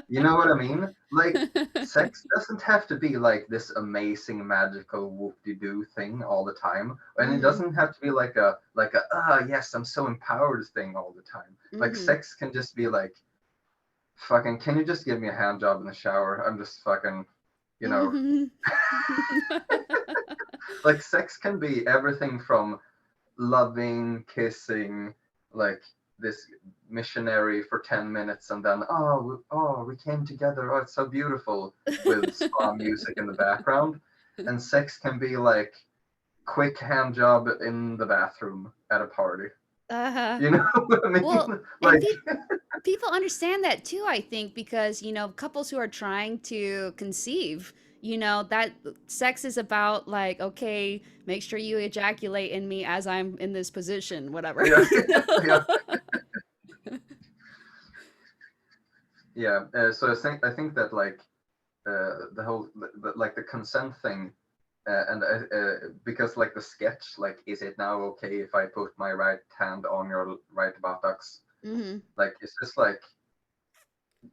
You know what I mean? Like, sex doesn't have to be like this amazing magical whoop-de-doo thing all the time, and it Mhm. doesn't have to be like a yes, I'm so empowered thing all the time. Like, Mhm. sex can just be like, fucking, can you just give me a hand job in the shower? I'm just fucking, you know, Mhm. like sex can be everything from loving, kissing, like this missionary for 10 minutes and then, oh, we came together. Oh, it's so beautiful with spa music in the background. And sex can be like quick hand job in the bathroom at a party. Uh-huh. You know what I Well, mean? and Like, people understand that too, I think, because, couples who are trying to conceive, that sex is about like, okay, make sure you ejaculate in me as I'm in this position, whatever. yeah, you yeah, know? yeah. So I think that like the whole like the consent thing, and because like the sketch, like, is it now okay if I put my right hand on your right buttocks? Mhm. Like, it's just like,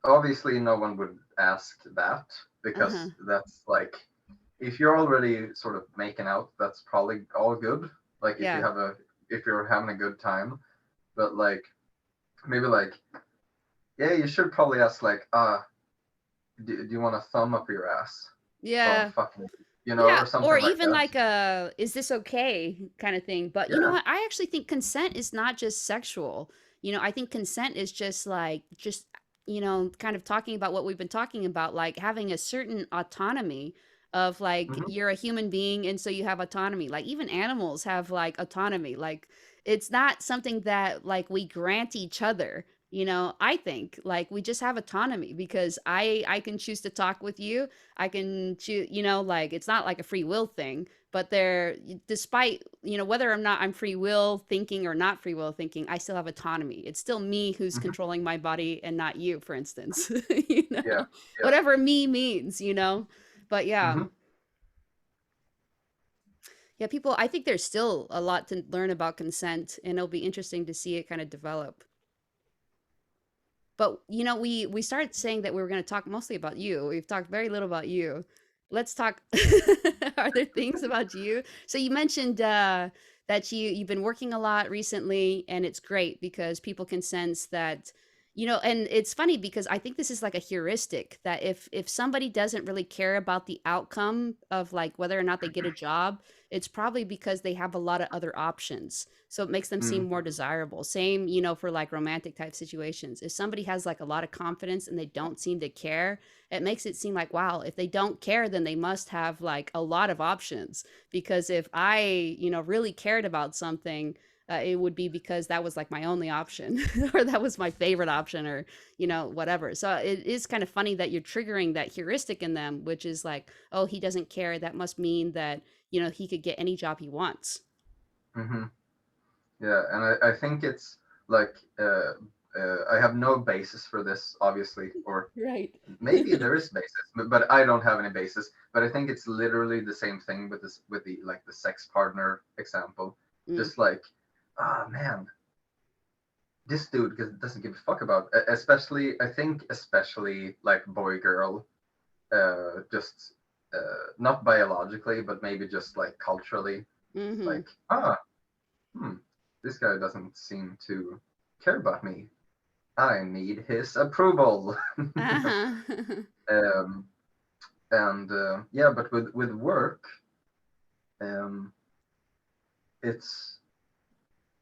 obviously no one would ask that, Uh-huh. because that's like, if you're already sort of making out, that's probably all good. Like, Yeah. if you're having a good time, but like, maybe like, yeah, you should probably ask like, do you want a thumb up your ass while Yeah. fucking, Yeah, or or something like even that. like a "is this okay?" kind of thing. But you know Yeah. what? I actually think consent is not just sexual. I think consent is just like kind of talking about what we've been talking about, like having a certain autonomy of like Hmm. you're a human being and so you have autonomy. Like even animals have like autonomy. Like it's not something that like we grant each other. I think like we just have autonomy because I can choose to talk with you. I can choose, like it's not like a free will thing, but despite, whether or not I'm free will thinking or not free will thinking, I still have autonomy. It's still me who's Hmm. controlling my body and not you, for instance, Yeah. Yeah. whatever me means, but yeah. Hmm. Yeah, people, I think there's still a lot to learn about consent and it'll be interesting to see it kind of develop. But we started saying that we were going to talk mostly about you. We've talked very little about you. Let's talk. Are there things about you? So you mentioned that you've been working a lot recently, and it's great because people can sense that. And it's funny because I think this is like a heuristic that if somebody doesn't really care about the outcome of like whether or not they get a job, it's probably because they have a lot of other options, so it makes them seem Mm. more desirable. Same, for like romantic type situations. If somebody has like a lot of confidence and they don't seem to care, it makes it seem like, wow, if they don't care, then they must have like a lot of options. Because if I, really cared about something, it would be because that was like my only option or that was my favorite option or, whatever. So it is kind of funny that you're triggering that heuristic in them, which is like, oh, he doesn't care. That must mean that, he could get any job he wants. Hmm. Yeah, and I think it's like, I have no basis for this, obviously, or Right. maybe there is basis, but I don't have any basis. But I think it's literally the same thing with this, with the like the sex partner example. Mm. Just like, man, this dude doesn't give a fuck about, especially, I think, especially like boy girl, just not biologically, but maybe just like culturally, Mm-hmm. like, hmm, this guy doesn't seem to care about me. I need his approval. Uh-huh. um, and yeah, but with work, um, it's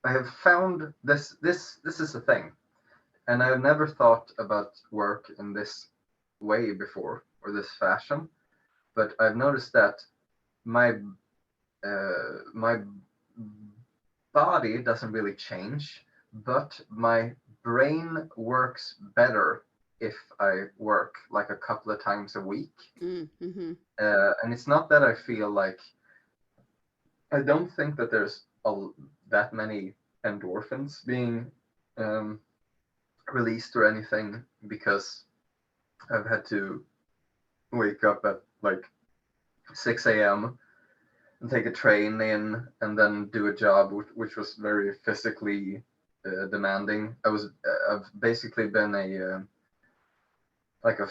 I have found this is a thing, and I've never thought about work in this way before, or this fashion. But I've noticed that my my body doesn't really change, but my brain works better if I work like a couple of times a week. Mm-hmm. And it's not that I feel like, I don't think that there's that many. endorphins being um, released or anything, because I've had to wake up at like 6 a.m. and take a train in and then do a job which was very physically demanding. I've basically been a like a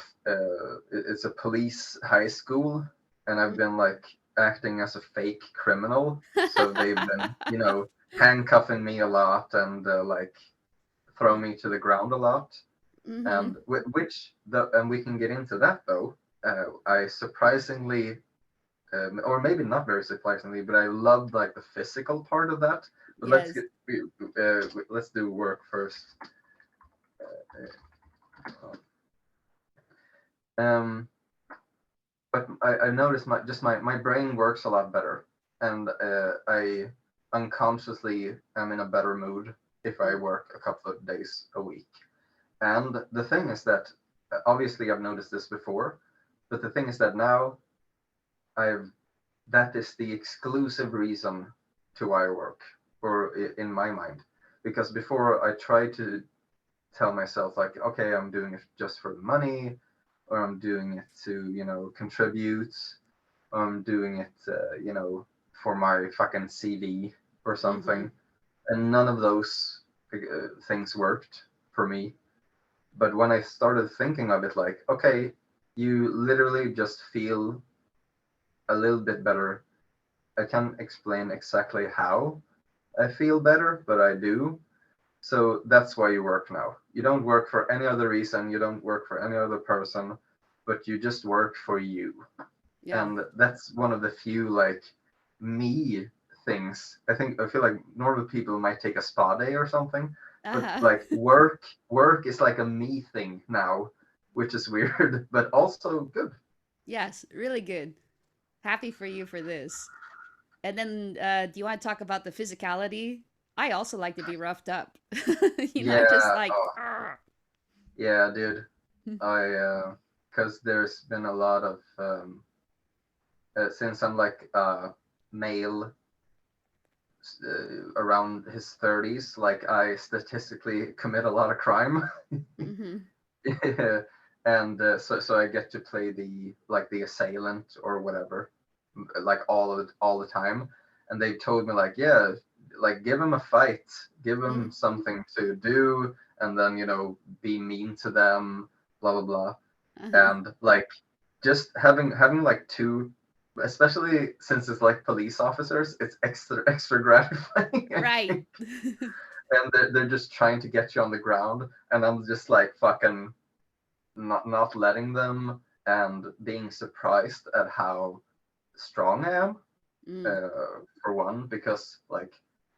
it's a police high school, and I've been like acting as a fake criminal. So they've been, handcuffing me a lot and like throw me to the ground a lot. Mm-hmm. And and we can get into that though. I surprisingly, or maybe not very surprisingly, but I loved like the physical part of that. But Yes. let's do work first. Um, but I noticed my brain works a lot better, and I unconsciously am in a better mood if I work a couple of days a week. And the thing is that obviously I've noticed this before, but the thing is that now I've that is the exclusive reason to why I work, or in my mind, because before I tried to tell myself like, okay, I'm doing it just for the money, or I'm doing it to, contribute, or I'm doing it, for my fucking CV or Mm-hmm. something. And none of those things worked for me. But when I started thinking of it, like, okay, you literally just feel a little bit better. I can't explain exactly how I feel better, but I do. So that's why you work now. You don't work for any other reason, you don't work for any other person, but you just work for you. Yeah. And that's one of the few like me things. I feel like normal people might take a spa day or something, but Uh-huh. like work is like a me thing now, which is weird, but also good. Yes, really good. Happy for you for this. And then, do you want to talk about the physicality? I also like to be roughed up. Yeah, Just like, oh, yeah, dude. I because there's been a lot of since I'm like male around his 30s, like I statistically commit a lot of crime. mm-hmm. And so I get to play the assailant or whatever, like all the time. And they've told me like, yeah, like give him a fight, give him something to do, and then be mean to them, blah blah blah. Uh-huh. And like just having like two, especially since it's like police officers, it's extra gratifying, I Right. think. And they're just trying to get you on the ground, and I'm just like fucking not letting them, and being surprised at how strong I am, Mm, for one, because like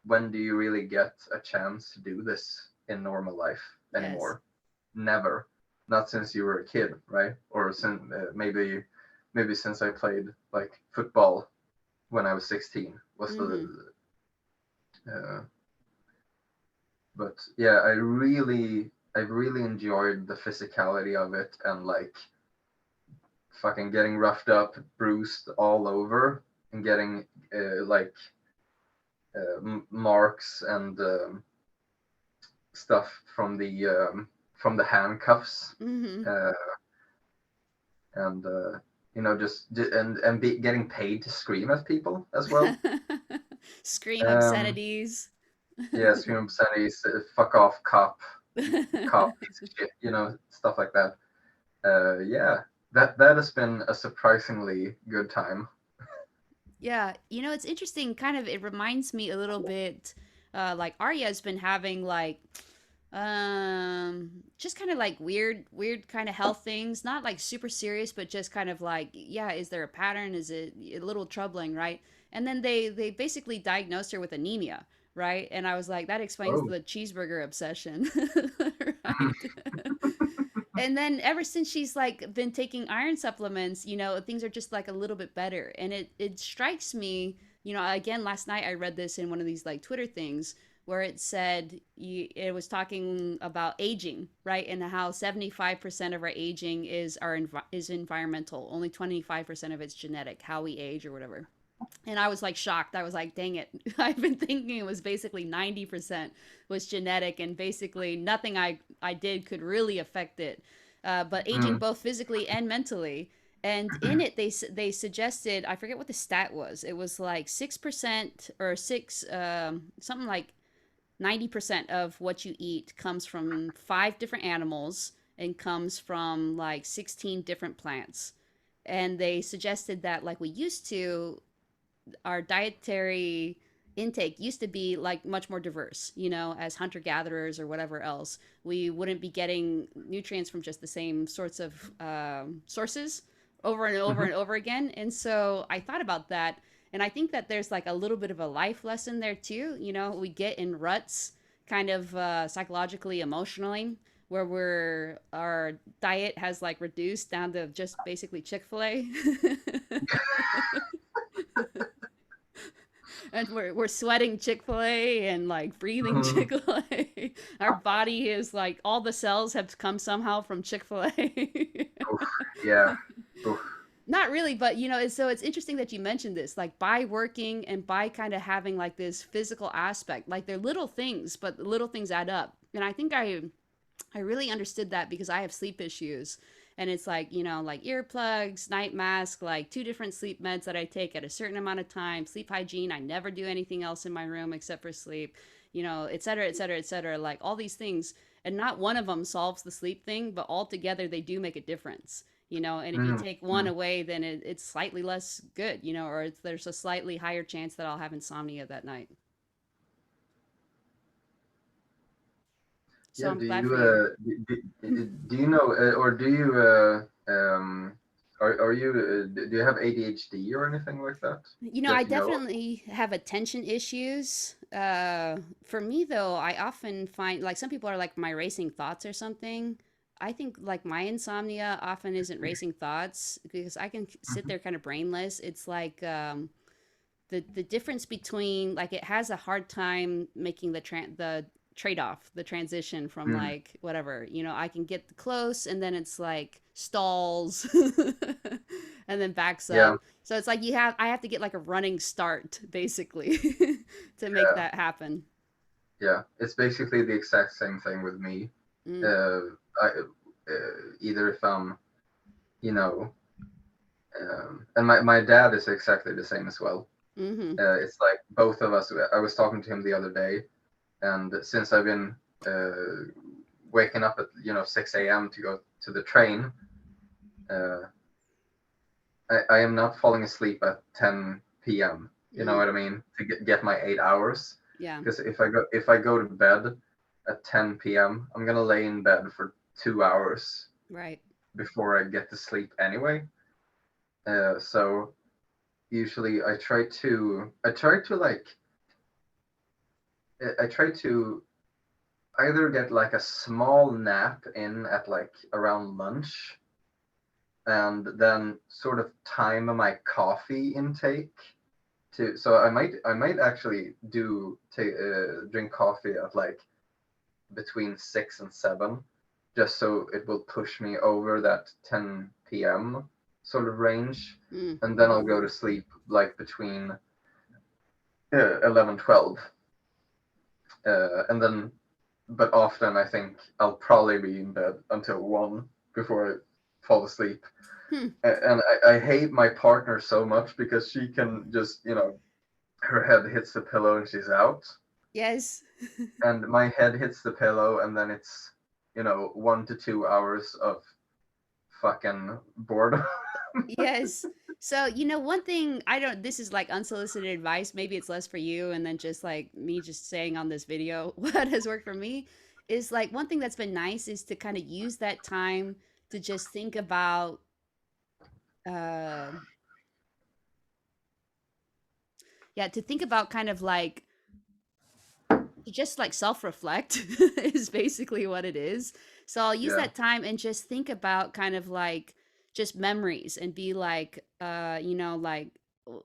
when do you really get a chance to do this in normal life yes. anymore? Never. Not since you were a kid, right? Or since maybe since I played like football when I was 16 was Mm-hmm. uh, but yeah, I really enjoyed the physicality of it, and like fucking getting roughed up, bruised all over, and getting like marks and stuff from the handcuffs, Mm-hmm. uh, and getting paid to scream at people as well. Scream Um, obscenities. yeah, scream obscenities, fuck off, cop, piece of shit, stuff like that. Yeah, that has been a surprisingly good time. Yeah, it's interesting. Kind of, it reminds me a little bit, like Arya's been having like, just kind of like weird kind of health things. Not like super serious, but just kind of like, yeah, is there a pattern? Is it a little troubling, right? And then they basically diagnosed her with anemia, right? And I was like, that explains Oh, the cheeseburger obsession, right? And then ever since she's like been taking iron supplements, things are just like a little bit better. And it strikes me, again, last night I read this in one of these like Twitter things where it said it was talking about aging, right? And how 75% of our aging is environmental. Only 25% of it's genetic, how we age or whatever. And I was like shocked. I was like, dang it. I've been thinking it was basically 90% was genetic, and basically nothing I did could really affect it. But aging Mm. both physically and mentally. And in it, they suggested, I forget what the stat was. It was like 6% or something like 90% of what you eat comes from 5 different animals and comes from like 16 different plants. And they suggested that, like we used to, our dietary intake used to be like much more diverse, as hunter gatherers or whatever else. We wouldn't be getting nutrients from just the same sorts of sources over and over Mhm. and over again. And so I thought about that. And I think that there's like a little bit of a life lesson there too. We get in ruts kind of psychologically, emotionally, where our diet has like reduced down to just basically Chick-fil-A. And we're sweating Chick-fil-A and like breathing Mhm. Chick-fil-A. Our body is like all the cells have come somehow from Chick-fil-A. Oof, yeah. Oof. Not really, but it's interesting that you mentioned this. Like by working and by kind of having like this physical aspect, like they're little things, but the little things add up. And I think I really understood that because I have sleep issues. And it's like, like earplugs, night mask, like 2 different sleep meds that I take at a certain amount of time, sleep hygiene. I never do anything else in my room except for sleep, et cetera, et cetera, et cetera. Like all these things. And not one of them solves the sleep thing, but all together they do make a difference. And if you Mm. take one Mm. away, then it's slightly less good, or there's a slightly higher chance that I'll have insomnia that night. So Yeah. I'm Do glad you for you. do you know or do you are you do you have ADHD or anything like that I that you know of? definitely have attention issues. For me, though, I often find like some people are like my racing thoughts or something. I think like my insomnia often isn't racing thoughts because I can sit Mhm. there kind of brainless. It's like the difference between like it has a hard time making the trade off, the transition from Mm. like whatever, I can get close and then it's like stalls and then backs Yeah. up. So it's like I have to get like a running start basically to make Yeah. that happen. Yeah. It's basically the exact same thing with me. Mm, Uh, I either if I'm you know and my dad is exactly the same as well. mm-hmm. It's like both of us. I was talking to him the other day, and since I've been waking up at 6 a.m. to go to the train, uh, I am not falling asleep at 10 p.m. You know Mm, what I mean? To get my 8 hours. yeah, Because if I go to bed at 10 p.m., I'm gonna lay in bed for 2 hours right. before I get to sleep anyway. So usually I try to like I try to either get like a small nap in at like around lunch and then sort of time my coffee intake to so I might actually do drink coffee at like between 6 and 7 just so it will push me over that 10 p.m. sort of range, Mm, and then I'll go to sleep like between 11 12, and then but often I think I'll probably be in bed until 1 before I fall asleep. hmm. And I hate my partner so much because she can just, her head hits the pillow and she's out. Yes. And my head hits the pillow and then it's, 1 to 2 hours of fucking boredom. Yes. So, one thing I don't, this is like unsolicited advice. Maybe it's less for you. And then just like me just saying on this video what has worked for me is like one thing that's been nice is to kind of use that time to just think about, uh, yeah, to think about kind of like to just like self reflect is basically what it is. So I'll use Yeah. that time and just think about kind of like just memories and be like, like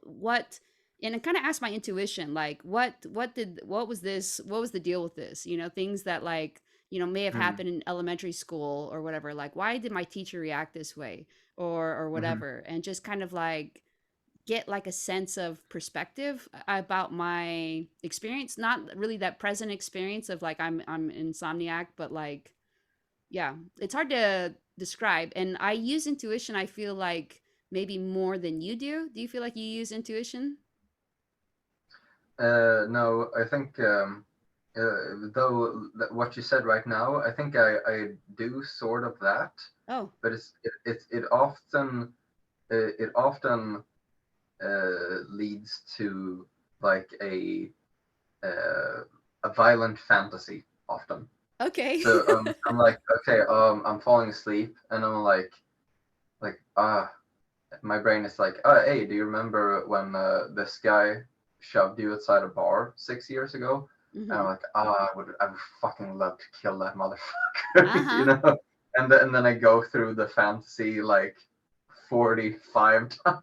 what, and kind of ask my intuition, like what was the deal with this? Things that like, may have Mm. happened in elementary school or whatever. Like, why did my teacher react this way or Mm-hmm. whatever? And just kind of like get like a sense of perspective about my experience, not really that present experience of like I'm insomniac, but like yeah, it's hard to describe. And I use intuition, I feel like maybe more than you do. Do you feel like you use intuition? No, I think though what you said right now, I think I do sort of that, Oh, but it often leads to like uh, a violent fantasy often. okay. So I'm like, okay, I'm falling asleep, and I'm like my brain is like, oh, hey, do you remember when this guy shoved you outside a bar 6 years ago? And I'm Hmm. like, I would fucking love to kill that motherfucker, you Uh-huh. know? And then I go through the fantasy like 45 times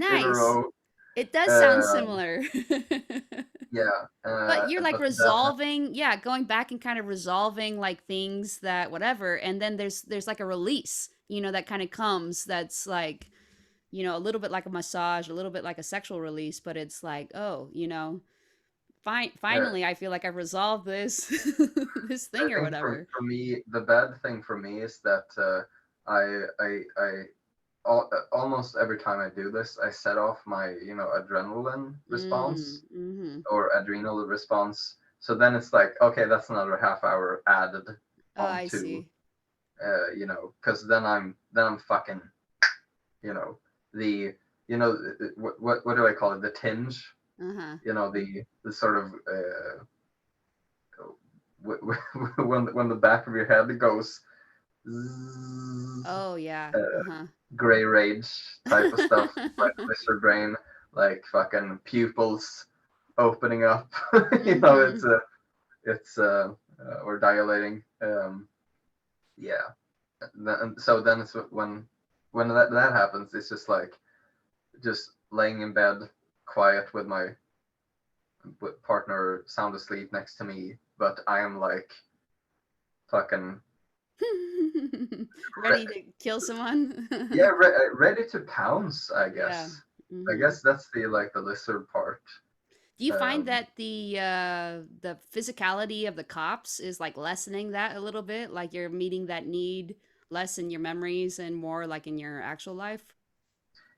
in a Nice. row. It does sound Uh, similar. yeah, But you're like but that, resolving, yeah, going back and kind of resolving like things that whatever, and then there's like a release, that kind of comes that's like, a little bit like a massage, a little bit like a sexual release, but it's like, oh, yeah, finally I feel like I've resolved this this I thing or think whatever. for me, the bad thing for me is that I almost every time I do this, I set off my, adrenaline Mm, response mhm. or adrenal response. So then it's like, okay, that's another half hour added Oh, I onto, see. because then I'm fucking, you know, the, what do I call it? The tinge, Uh-huh. the sort of, when the back of your head goes, zzz, Oh, yeah. Uh-huh. gray rage type of stuff, like lizard brain, like fucking pupils opening up. Mhm. Or dilating. Yeah. So then it's when that happens, it's just like just laying in bed, quiet with my partner sound asleep next to me, but I am like fucking Ready to kill someone? yeah, ready to pounce. I Yeah. guess. I Mhm. guess that's the lizard part. Do you find Um, that the physicality of the cops is like lessening that a little bit? Like you're meeting that need less in your memories and more like in your actual life?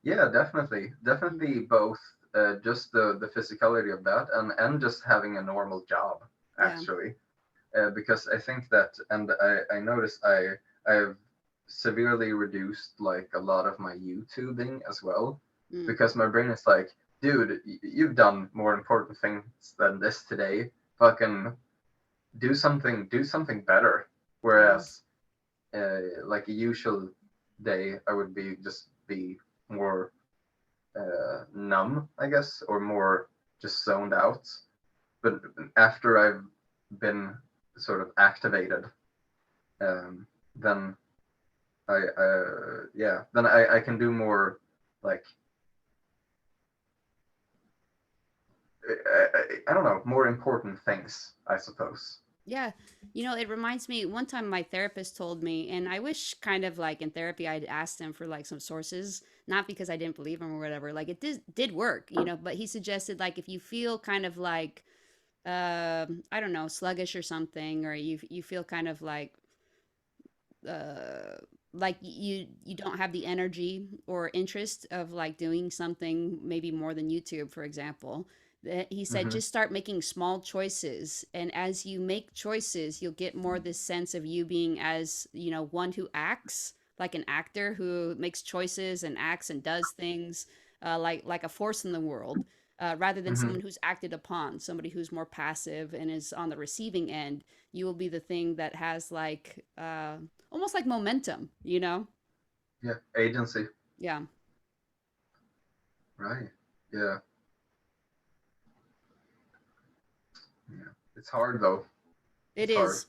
yeah, definitely, Mm. definitely both. Just the physicality of that, and just having a normal job Yeah. actually, because I think that, and I noticed I've severely reduced like a lot of my YouTubing as well, Mm. because my brain is like, dude, you've done more important things than this today. Fucking do something better. Yeah. Whereas like a usual day, I would be more numb, I guess, or more just zoned out. But after I've been sort of activated, then I can do more like I don't know, more important things, I suppose. Yeah. It reminds me one time my therapist told me, and I wish kind of like in therapy I'd asked him for like some sources, not because I didn't believe him or whatever. Like it did work, but he suggested like if you feel kind of like I don't know, sluggish or something, or you feel kind of uh like you don't have the energy or interest of like doing something maybe more than YouTube, for example, that he said Hmm. just start making small choices, and as you make choices you'll get more this sense of you being as one who acts like an actor who makes choices and acts and does things like a force in the world, rather than Hmm. someone who's acted upon, somebody who's more passive and is on the receiving end. You will be the thing that has like almost like momentum. Yeah, agency. Yeah, Right. Yeah. Yeah. It's hard though. it It's hard is.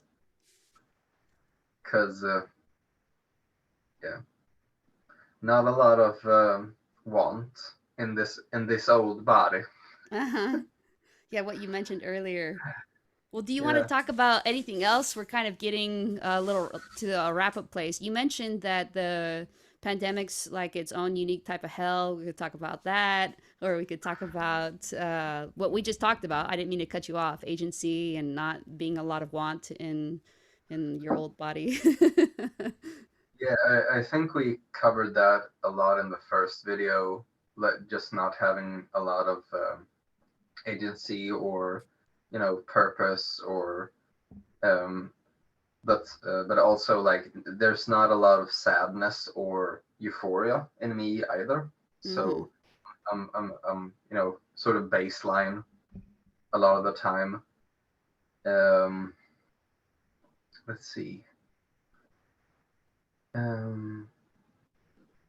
because yeah, not a lot of want in this old body. Uh-huh. Yeah, what you mentioned earlier. Well, do you want to Yeah. talk about anything else? We're kind of getting a little to a wrap up place. You mentioned that pandemic's like its own unique type of hell. We could talk about that, or we could talk about what we just talked about. I didn't mean to cut you off. Agency and not being a lot of want in your old body. Yeah, I think we covered that a lot in the first video, like just not having a lot of agency or, purpose, or um, but also like there's not a lot of sadness or euphoria in me either. Hmm. So I'm sort of baseline a lot of the time. Um, let's see. Um,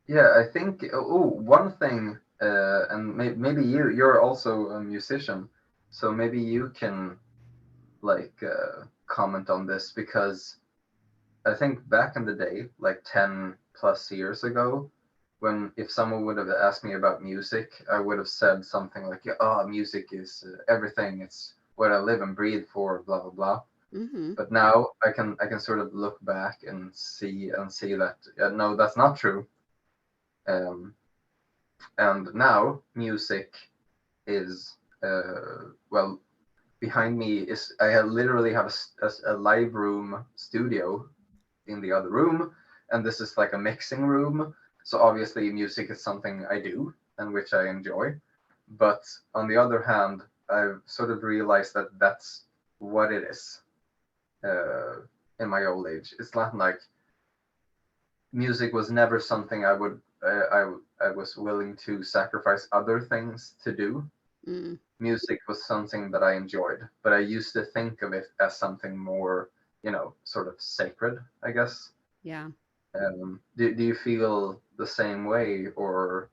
yeah, I think. Oh, one thing, and maybe you're also a musician, so maybe you can like comment on this, because I think back in the day, like 10 plus years ago, when if someone would have asked me about music, I would have said something like, "Yeah, oh, music is everything. It's what I live and breathe for." Blah blah blah. Hmm. But now I can sort of look back and see that no, that's not true. Um, and now music is well, behind me is I literally have a live room studio in the other room, and this is like a mixing room. So obviously, music is something I do and which I enjoy. But on the other hand, I've sort of realized that that's what it is uh, in my old age. It's not like music was never something I was willing to sacrifice other things to do. Mm. Music was something that I enjoyed, but I used to think of it as something more, sort of sacred, I guess. Yeah. Do you feel the same way, or?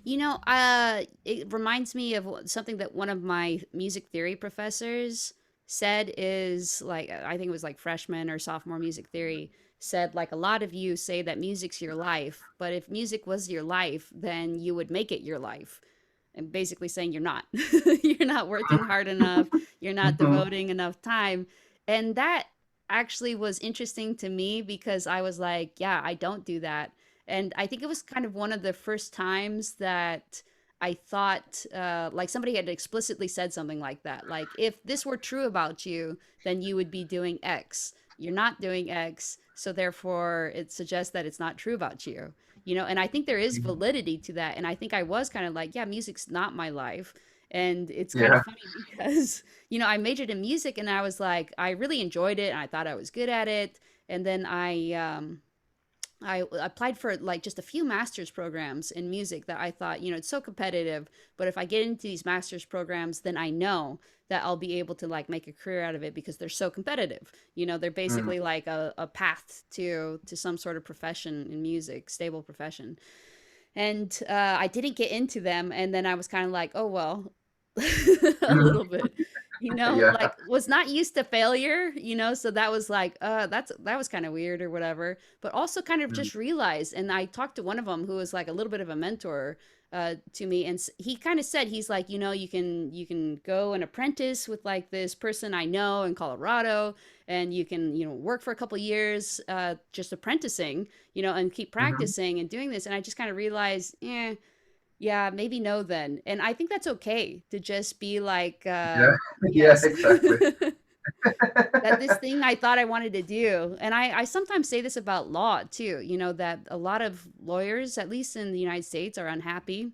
It reminds me of something that one of my music theory professors said is like, I think it was like freshman or sophomore music theory, said like a lot of you say that music's your life, but if music was your life, then you would make it your life. And basically saying you're not. You're not working hard enough, you're not Mhm. devoting enough time. And that actually was interesting to me because I was like, yeah, I don't do that. And I think it was kind of one of the first times that I thought like somebody had explicitly said something like that. Like, if this were true about you, then you would be doing X. You're not doing X. So therefore, it suggests that it's not true about you. And I think there is validity to that. And I think I was kind of like, yeah, music's not my life. And it's kind of Yeah. funny because, I majored in music and I was like, I really enjoyed it and I thought I was good at it. And then I applied for like just a few master's programs in music that I thought, it's so competitive, but if I get into these master's programs, then I know that I'll be able to like make a career out of it because they're so competitive. They're Mm. basically like a path to some sort of profession in music, stable profession. And I didn't get into them, and then I was kind of like, oh well, a little bit, Yeah. like was not used to failure, so that was like, that was kind of weird or whatever. But also kind of Mm. just realized, and I talked to one of them who was like a little bit of a mentor to me, and he kind of said, he's like, you can go and apprentice with like this person I know in Colorado, and you can work for a couple years just apprenticing, and keep Mhm. practicing and doing this. And I just kind of realized, yeah, maybe no then. And I think that's okay to just be like, Yeah. Yeah. yes. Exactly. That this thing I thought I wanted to do. And I sometimes say this about law too, that a lot of lawyers, at least in the United States, are unhappy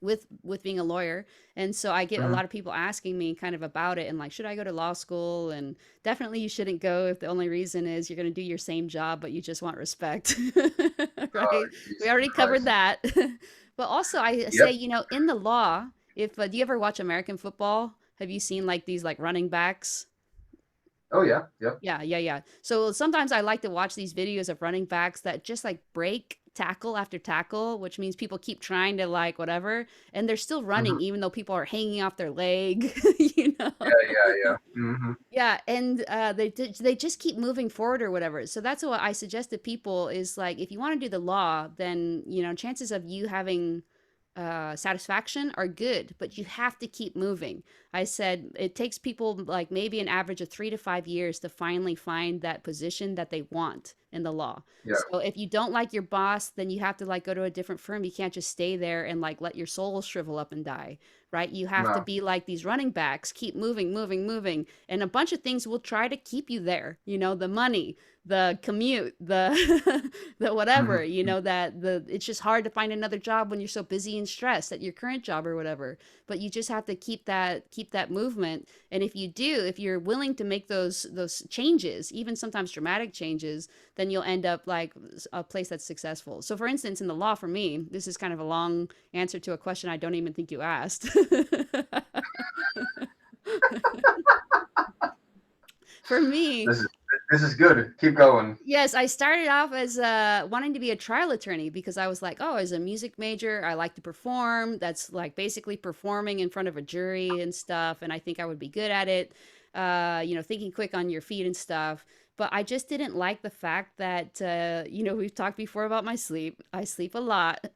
with being a lawyer. And so I get a Mhm. lot of people asking me kind of about it and like, should I go to law school? And definitely you shouldn't go if the only reason is you're going to do your same job but you just want respect. Right? We Jesus already covered Christ. that. But also I say, Yep. in the law, if do you ever watch American football? Have you seen like these like running backs? Oh yeah. Yep. Yeah, yeah, yeah. So sometimes I like to watch these videos of running backs that just like break tackle after tackle, which means people keep trying to like whatever, and they're still Mhm. running even though people are hanging off their leg, Yeah. Yeah. Yeah. Hmm. Yeah, and they just keep moving forward or whatever. So that's what I suggest to people is like, if you want to do the law, then chances of you having satisfaction are good, but you have to keep moving. I said it takes people like maybe an average of 3 to 5 years to finally find that position that they want in the law. Yeah. So if you don't like your boss, then you have to like go to a different firm. You can't just stay there and like let your soul shrivel up and die, right? You have to No. be like these running backs, keep moving, moving, moving. And a bunch of things will try to keep you there, the money, the commute, the the whatever, that it's just hard to find another job when you're so busy and stressed at your current job or whatever. But you just have to keep that movement. And if you're willing to make those changes, even sometimes dramatic changes, then you'll end up like a place that's successful. So for instance, in the law, for me, this is kind of a long answer to a question I don't even think you asked. For me, This is this is good. Keep going. yes, I started off as wanting to be a trial attorney because I was like, oh, as a music major, I like to perform. That's like basically performing in front of a jury and stuff. And I think I would be good at it, thinking quick on your feet and stuff. But I just didn't like the fact that, we've talked before about my sleep. I sleep a lot.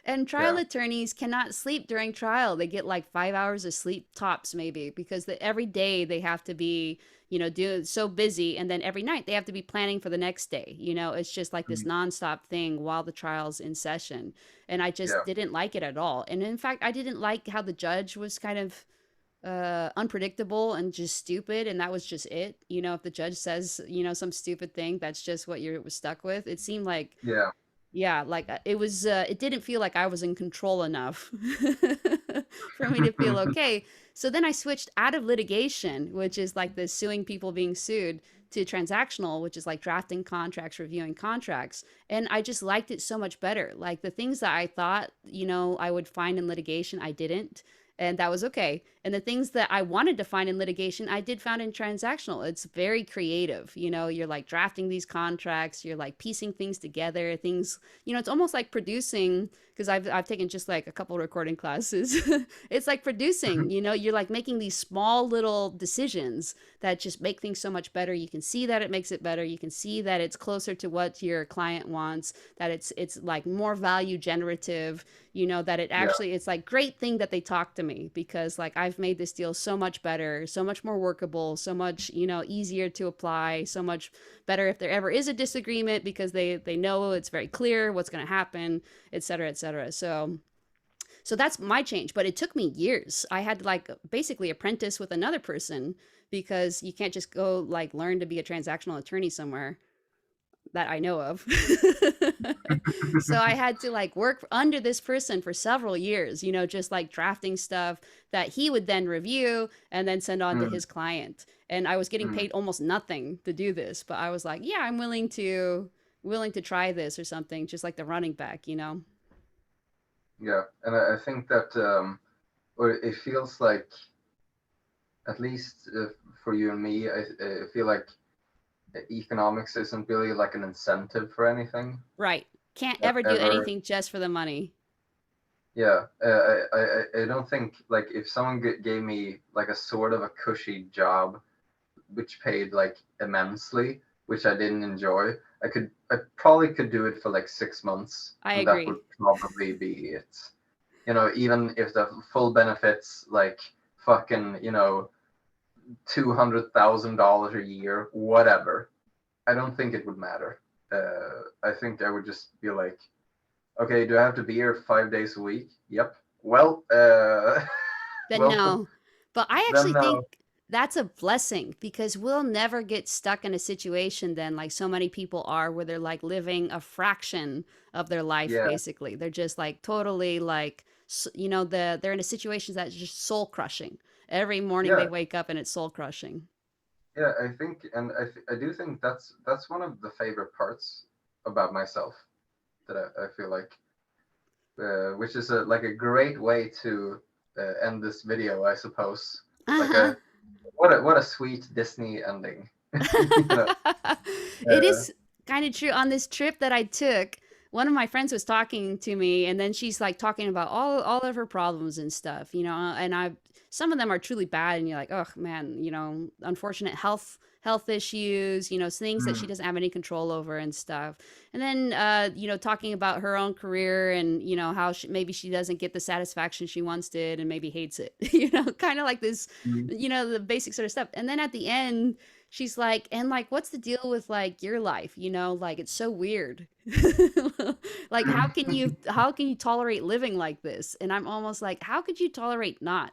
And trial Yeah. attorneys cannot sleep during trial. They get like 5 hours of sleep tops, maybe, because every day they have to be do so busy, and then every night they have to be planning for the next day. It's just like this Mm. nonstop thing while the trial's in session, and I just Yeah. didn't like it at all. And in fact, I didn't like how the judge was kind of unpredictable and just stupid, and that was just it. If the judge says some stupid thing, that's just what you're stuck with. It seemed like, Yeah. yeah, like it didn't feel like I was in control enough for me to feel okay. So then I switched out of litigation, which is like the suing people being sued, to transactional, which is like drafting contracts, reviewing contracts. And I just liked it so much better. Like the things that I thought, I would find in litigation, I didn't. And that was okay. And the things that I wanted to find in litigation, I did found in transactional. It's very creative. You're like drafting these contracts, you're like piecing things together, things, it's almost like producing, because I've taken just like a couple recording classes. It's like producing, you're like making these small little decisions that just make things so much better. You can see that it makes it better. You can see that it's closer to what your client wants, that it's like more value generative, that it Yeah. actually, it's like great thing that they talk to me, because like I've made this deal so much better, so much more workable, so much, easier to apply, so much better if there ever is a disagreement, because they know it's very clear what's going to happen, et cetera, et cetera. So that's my change, but it took me years. I had to like basically apprentice with another person, because you can't just go like learn to be a transactional attorney somewhere that I know of. So I had to like work under this person for several years, just like drafting stuff that he would then review and then send on to Mm. his client. And I was getting Mm. paid almost nothing to do this, but I was like, yeah, I'm willing to try this or something, just like the running back. Yeah. And I think that or it feels like, at least for you and me, I feel like economics isn't really like an incentive for anything Right. Can't ever do ever. anything just for the money. Yeah, I don't think, like, if someone gave me like a sort of a cushy job which paid like immensely, which I didn't enjoy, I probably could do it for like 6 months, I and that would agree. probably be it. Even if the full benefits like fucking, $200,000 a year, whatever, I don't think it would matter. I think I would just be like, okay, do I have to be here 5 days a week? Yep. Well, Then well, no. But I then actually no. think that's a blessing, because we'll never get stuck in a situation then like so many people are, where they're like living a fraction of their life Yeah, basically. They're just like totally like they're in a situation that's just soul crushing. Every morning they yeah, wake up and it's soul crushing. yeah. I think, and I do think that's one of the favorite parts about myself that I feel like, which is like a great way to end this video, I suppose. Like Uh-huh. a what a sweet Disney ending. you know. It Uh, is kind of true. On this trip that I took, one of my friends was talking to me, and then she's like talking about all of her problems and stuff, and I some of them are truly bad, and you're like, oh man, unfortunate health issues, things that she mm, doesn't have any control over and stuff. And then talking about her own career, and how maybe she doesn't get the satisfaction she once did and maybe hates it. Kind of like this, mm, the basic sort of stuff. And then at the end, she's like, and like, what's the deal with like your life? You know, like it's so weird. Like, how can you tolerate living like this? And I'm almost like, how could you tolerate not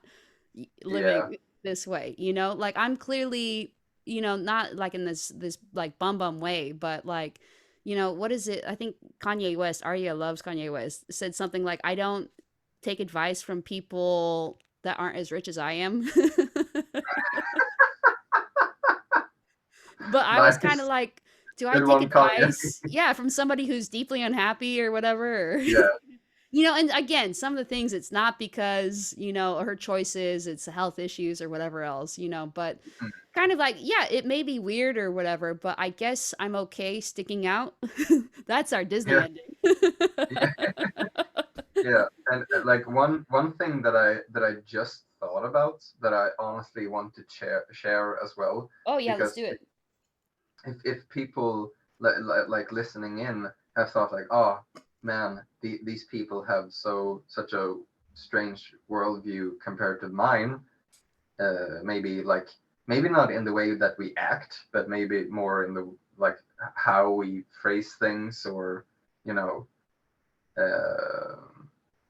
Yeah, living this way? You know, like I'm clearly, you know, not like in this like bum way, but like, you know, what is it? I think Kanye West, Arya loves Kanye West, said something like, I don't take advice from people that aren't as rich as I am. But I was kind of nice. like, do I Good take one, Kanye. advice? Yeah, from somebody who's deeply unhappy or whatever. Yeah. You know, and again, some of the things it's not because, you know, her choices, it's health issues or whatever else, you know, but Mm. kind of like, yeah, it may be weird or whatever, but I guess I'm okay sticking out. That's our Disney Yeah. ending. Yeah. Yeah. And like one thing that I just thought about that I honestly want to share as well, Oh yeah, let's because do it. if people like listening in have thought like, oh man, these people have such a strange worldview compared to mine, maybe like, maybe not in the way that we act, but maybe more in the like how we phrase things, or you know, uh,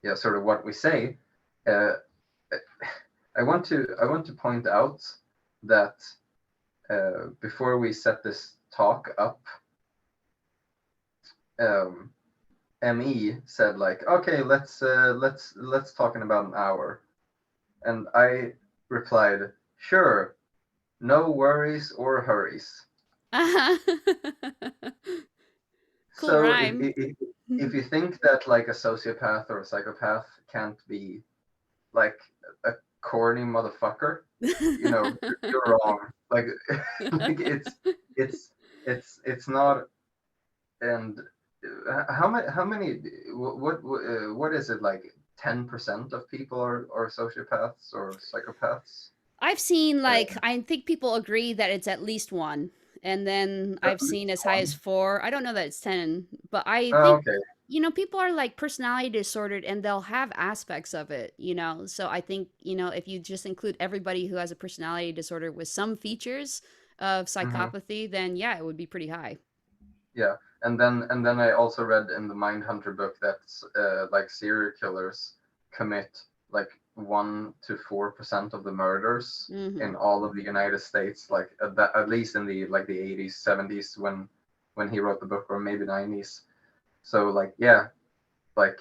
yeah, sort of what we say. uh, I want to point out that before we set this talk up, um, Me said like, okay, let's talk in about an hour, and I replied, sure, no worries or hurries. Cool So rhyme. if you think that like a sociopath or a psychopath can't be like a corny motherfucker, you know, you're wrong. Like, like it's it's not. And how many what is it, like 10% of people are sociopaths or psychopaths? I've seen Uh, like I think people agree that it's at least one, and then at I've seen least as high as one. four. I don't know that it's 10, but I Oh, think, okay. you know, people are like personality disordered and they'll have aspects of it, you know. So I think, you know, if you just include everybody who has a personality disorder with some features of Hmm. psychopathy, then yeah, it would be pretty high. Yeah, and then I also read in the Mindhunter book that like serial killers commit like 1 to 4% of the murders Hmm. in all of the United States, like at least in the like the 80s, 70s, when he wrote the book, or maybe 90s. So like, yeah, like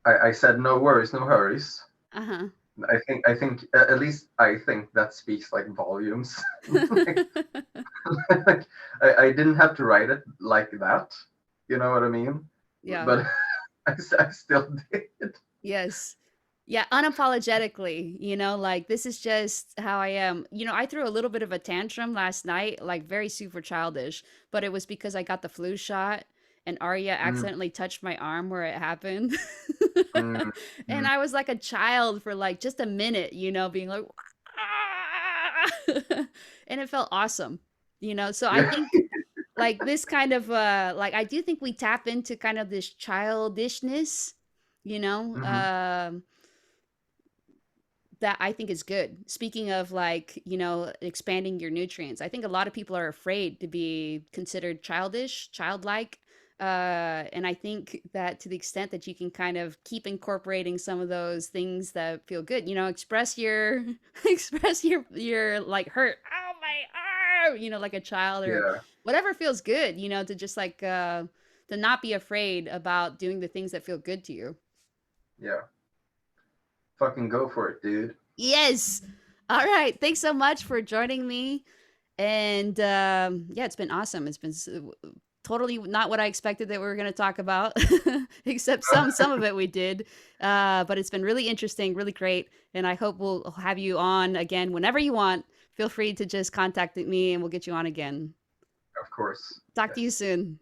I said, no worries, no hurries. Uh-huh. I think at least I think that speaks like volumes. Like, like I didn't have to write it like that. You know what I mean? Yeah. But I still did. Yes. Yeah, unapologetically, you know, like this is just how I am. You know, I threw a little bit of a tantrum last night, like very super childish, but it was because I got the flu shot and Arya Mm, accidentally touched my arm where it happened. mm, And mm. I was like a child for like just a minute, you know, being like, "Ah!" And it felt awesome, you know. So I Yeah. think like this kind of like I do think we tap into kind of this childishness, you know, Hmm. that I think is good. Speaking of like, you know, expanding your nutrients, I think a lot of people are afraid to be considered childish, childlike. And I think that to the extent that you can kind of keep incorporating some of those things that feel good, you know, express your express your like hurt, oh my arm, you know, like a child, or Yeah. whatever feels good, you know, to just like to not be afraid about doing the things that feel good to you. Yeah. Fucking go for it, dude. Yes. All right. Thanks so much for joining me. And yeah, it's been awesome. It's been totally not what I expected that we were going to talk about, except some of it we did. But it's been really interesting, really great. And I hope we'll have you on again whenever you want. Feel free to just contact me and we'll get you on again. Of course. Talk to you Yes. soon.